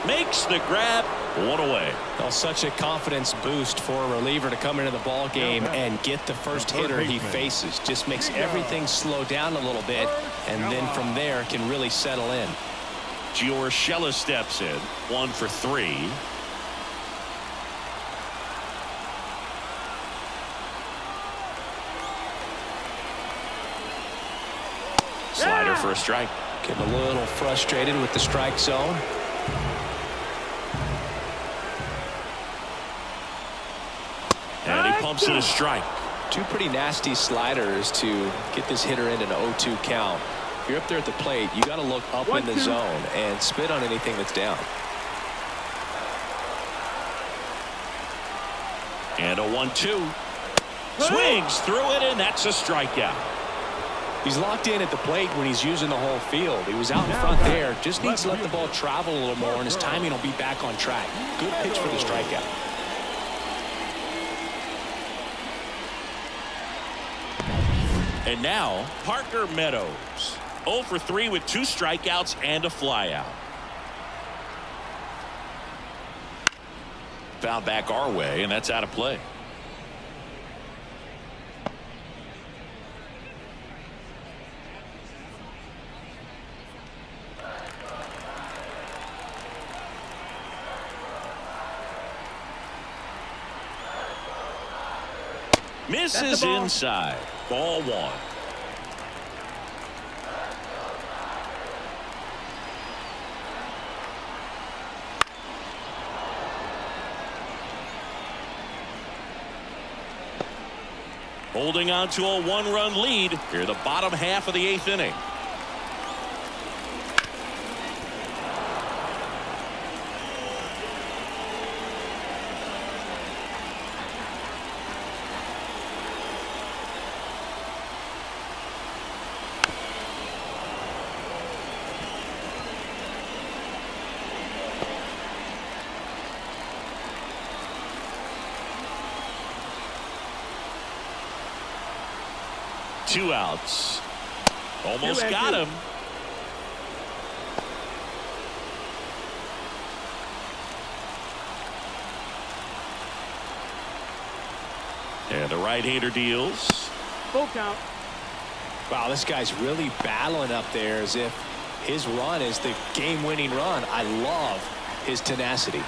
Makes the grab, one away. Well, such a confidence boost for a reliever to come into the ball game and get the first hitter he faces. Just makes everything slow down a little bit, and then from there can really settle in. Giorgella steps in, 1 for 3. Slider for a strike. Getting a little frustrated with the strike zone. And he pumps it a strike. Two pretty nasty sliders to get this hitter into an 0-2 count. If you're up there at the plate, you got to look up in the zone and spit on anything that's down. And a 1-2. Swings through it, and that's a strikeout. He's locked in at the plate when he's using the whole field. He was out in front there. Just needs to let the ball travel a little more, and his timing will be back on track. Good pitch for the strikeout. And now, Parker Meadows. 0 for 3 with 2 strikeouts and a flyout. Foul back our way, and that's out of play. Misses inside. Ball 1. Holding on to a 1-run lead here, the bottom half of the 8th inning. 2 outs. Almost 2 and got 2. him. And the right-hander deals. Full count. Wow, this guy's really battling up there as if his run is the game-winning run. I love his tenacity.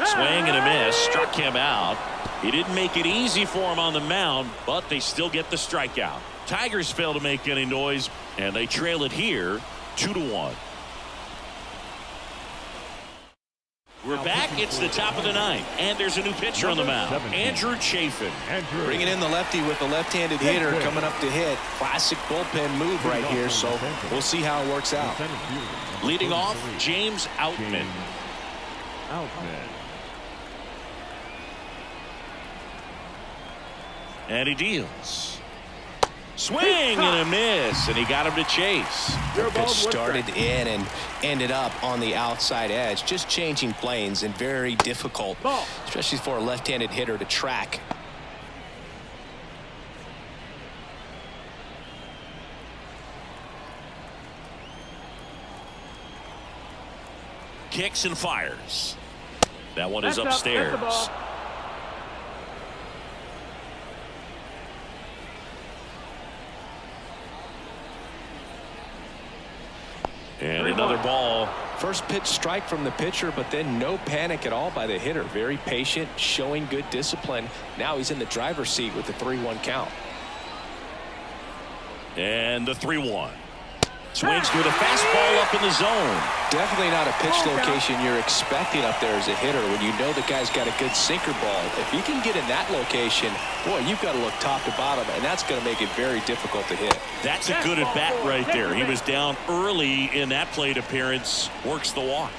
Swing and a miss. Struck him out. He didn't make it easy for him on the mound, but they still get the strikeout. Tigers fail to make any noise, and they trail it here 2-1. We're back. It's the top of the ninth, and there's a new pitcher on the mound. Andrew Chafin. Bringing in the lefty with the left-handed hitter coming up to hit. Classic bullpen move right here, so we'll see how it works out. Leading off, James Outman. And he deals. Swing and a miss, and he got him to chase. Started in and ended up on the outside edge, just changing planes and very difficult, especially for a left-handed hitter to track. Kicks and fires. That one is That's upstairs. the ball. And another ball. First pitch strike from the pitcher, but then no panic at all by the hitter. Very patient, showing good discipline. Now he's in the driver's seat with the 3-1 count. And the 3-1. Swings through the fastball up in the zone. Definitely not a pitch location you're expecting up there as a hitter when you know the guy's got a good sinker ball. If you can get in that location, boy, you've got to look top to bottom, and that's going to make it very difficult to hit. That's a good at bat right there. He was down early in that plate appearance. Works the walk.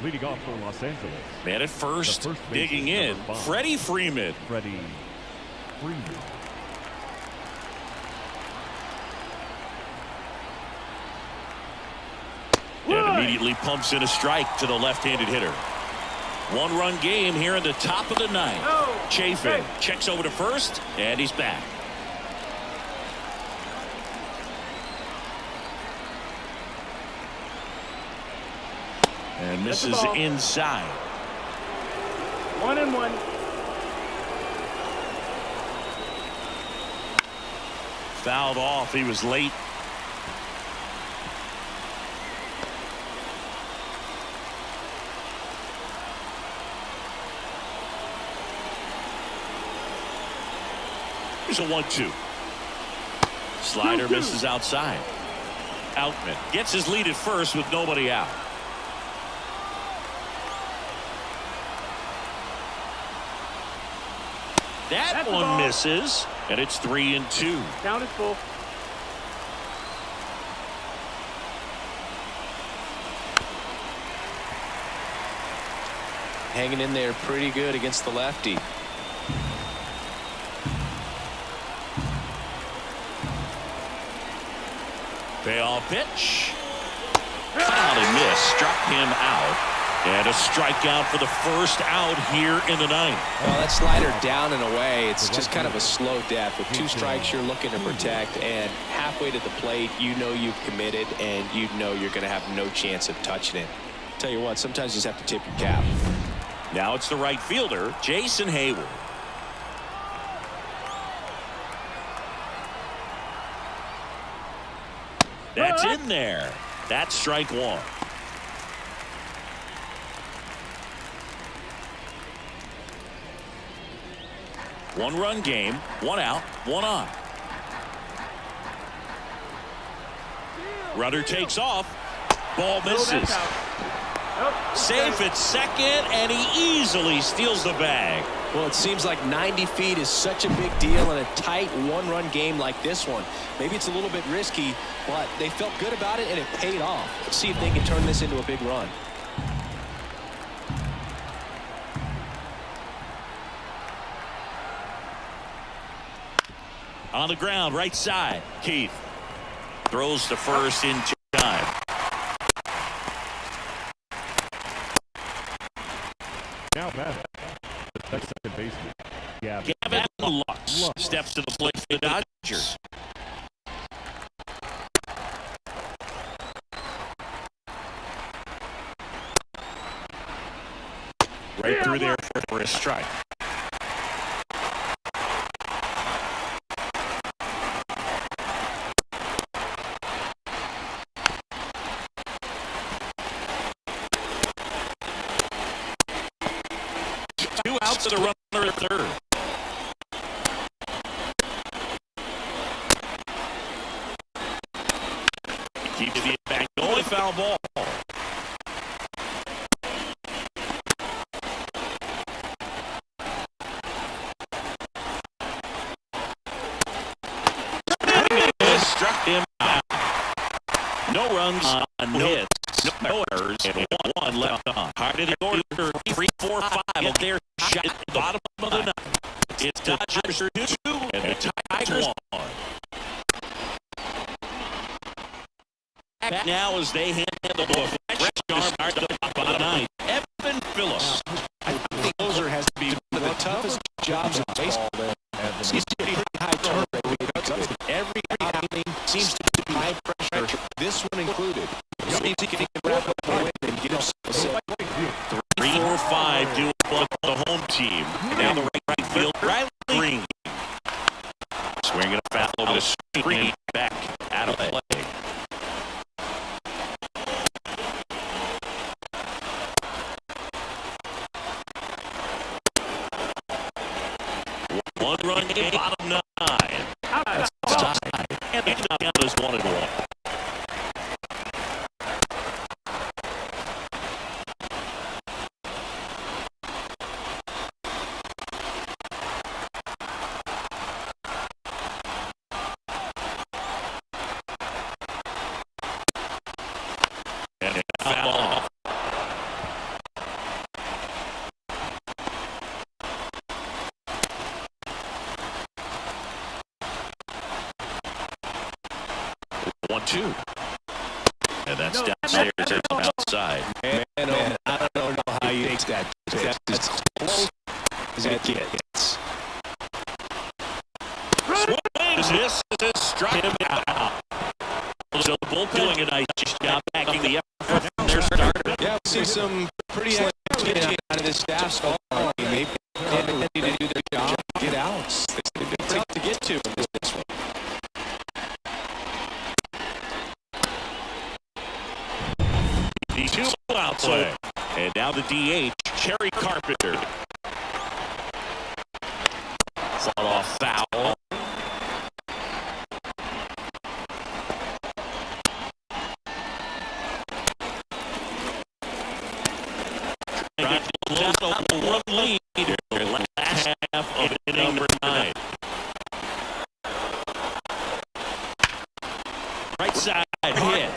Leading off for Los Angeles. Man at first digging in. Freddie Freeman. Freddie Freeman. And immediately pumps in a strike to the left-handed hitter. 1-run game here in the top of the ninth. Chafin checks over to first, and he's back. And misses inside. 1-1. Fouled off. He was late. Here's a 1-2. Slider misses outside. Outman gets his lead at first with nobody out. That one misses, and it's 3-2. Count is full. Hanging in there pretty good against the lefty. Payoff pitch. Cut out and miss. Struck him out. And a strikeout for the first out here in the ninth. Well, that slider down and away, it's just kind of a slow death. With 2 strikes you're looking to protect, and halfway to the plate you know you've committed and you know you're going to have no chance of touching it. Tell you what, sometimes you just have to tip your cap. Now it's the right fielder, Jason Hayward. That's in there. That's strike 1. One-run game, 1 out, 1 on. Runner takes off. Ball misses. Safe at second, and he easily steals the bag. Well, it seems like 90 feet is such a big deal in a tight 1-run game like this one. Maybe it's a little bit risky, but they felt good about it, and it paid off. Let's see if they can turn this into a big run. On the ground, right side. Keith throws to first in time. Now back. The second base. Gavin Lux steps to the plate for the Dodgers. Right through there for a strike. Two outs and a runner at third. Keeps the back going. Foul ball. Struck him out. No runs on hits, no errors, and one left on. Hard in the order, 3, 4, 5 of their shot at the bottom of the ninth. It's Dodgers 2 and the Tigers 1. Back now as they handle a fresh start to the bottom of the ninth. Evan Phillips. I think the closer has to be one of the toughest jobs in baseball. Seems to be pretty high turn rate. Every outing seems to be high pressure. This one included. Just needs to get wrap up the win and get himself set. 3, 4, 5 do on the home team. Now the right field, Riley Green. Swinging a foul over the screen. Back out of play. One run game, bottom 9. That's tied. And the count is 1-1. And a foul off. One, two. And that's downstairs. There's outside. Man, I don't know how you take that. That's close as it gets. This is struck him out. So the bullpen doing a nice job backing the effort from their starter. Yeah, we see some pretty excellent out of this staff so far. They've been ready to do their job, get outs. They've been tough to get to in this one. The 2 out play. And now the DH, Cherry Carpenter. Fought off foul. Trying to close out the 1 lead in the last half of inning number 9. Right side hit.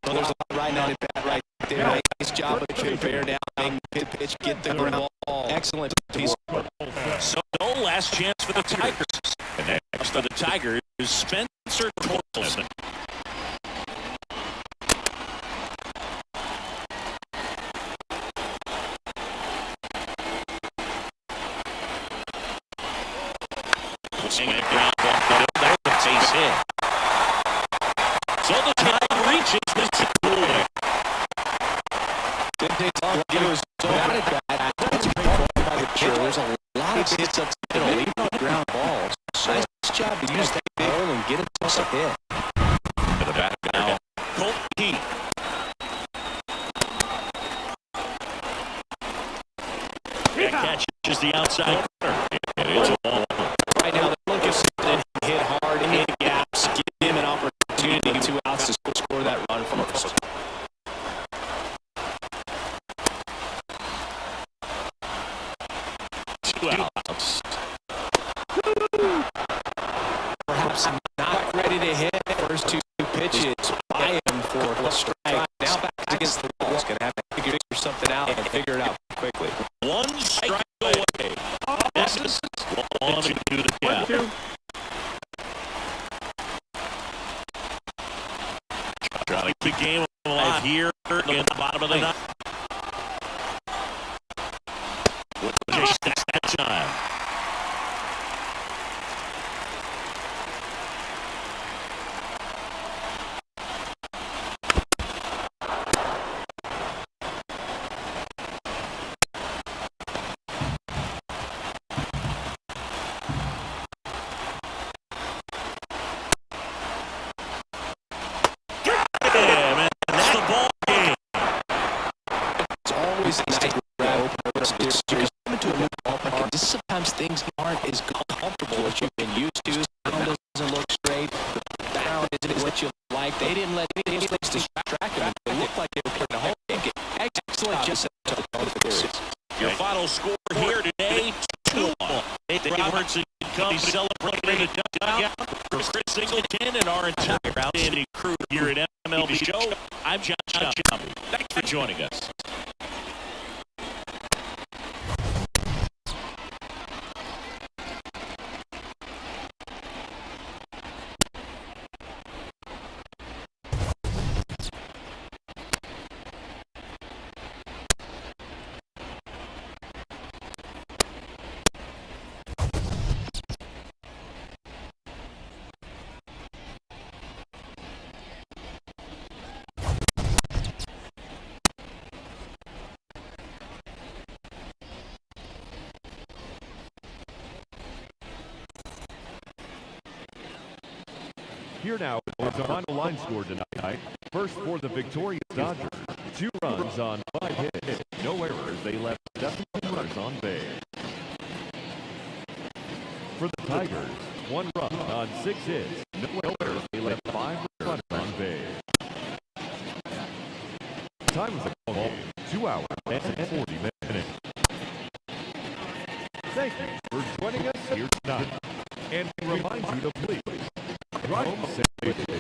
There's a lot riding on it right there. Nice job of the bear down, pitch, get the ground ball. Excellent piece. So no last chance for the Tigers. And next for the Tigers is Spencer Torkelson. Swing it ground ball, that's a base hit. So the time reaches Mr. Cooling. Didn't take long. It was so out of that. That's a great ball by the pitcher. There's a lot of hits up to the lead on ground balls. Nice job to use that big hole and get himself a hit. To the back now, Colt Heat. And catches the outside corner. It is a ball. Right now, they're looking to hit hard, hit gaps, give him an opportunity, 2 outs to score that run from first. Outs. Perhaps not ready to hit first 2 pitches by him for a strike. Now back against the wall. He's going to have to figure something out and figure it out quickly. 1 strike away. This is 1 to the count. Trying to keep the game alive here in the bottom of the ninth. time. Sometimes things aren't as comfortable as you've been used to. The ground doesn't look straight. The down isn't what you like. They didn't let any of those things distract them. It looked like they were putting a whole game. Excellent just Your final score here today, 2-1. The Robertson comes celebrating the dugout for Chris Singleton and our entire outstanding crew here at MLB Show. I'm John Shelby. Thanks for joining us. Here now is the final line score tonight. First for the victorious Dodgers, 2 runs on 5 hits, no errors. They left 17 runners on base. For the Tigers, 1 run on 6 hits, no errors. They left 5 runners on base. Time is a ball game, 2 hours and 40 minutes. Thank you for joining us here tonight, and we remind you to please drive home safely.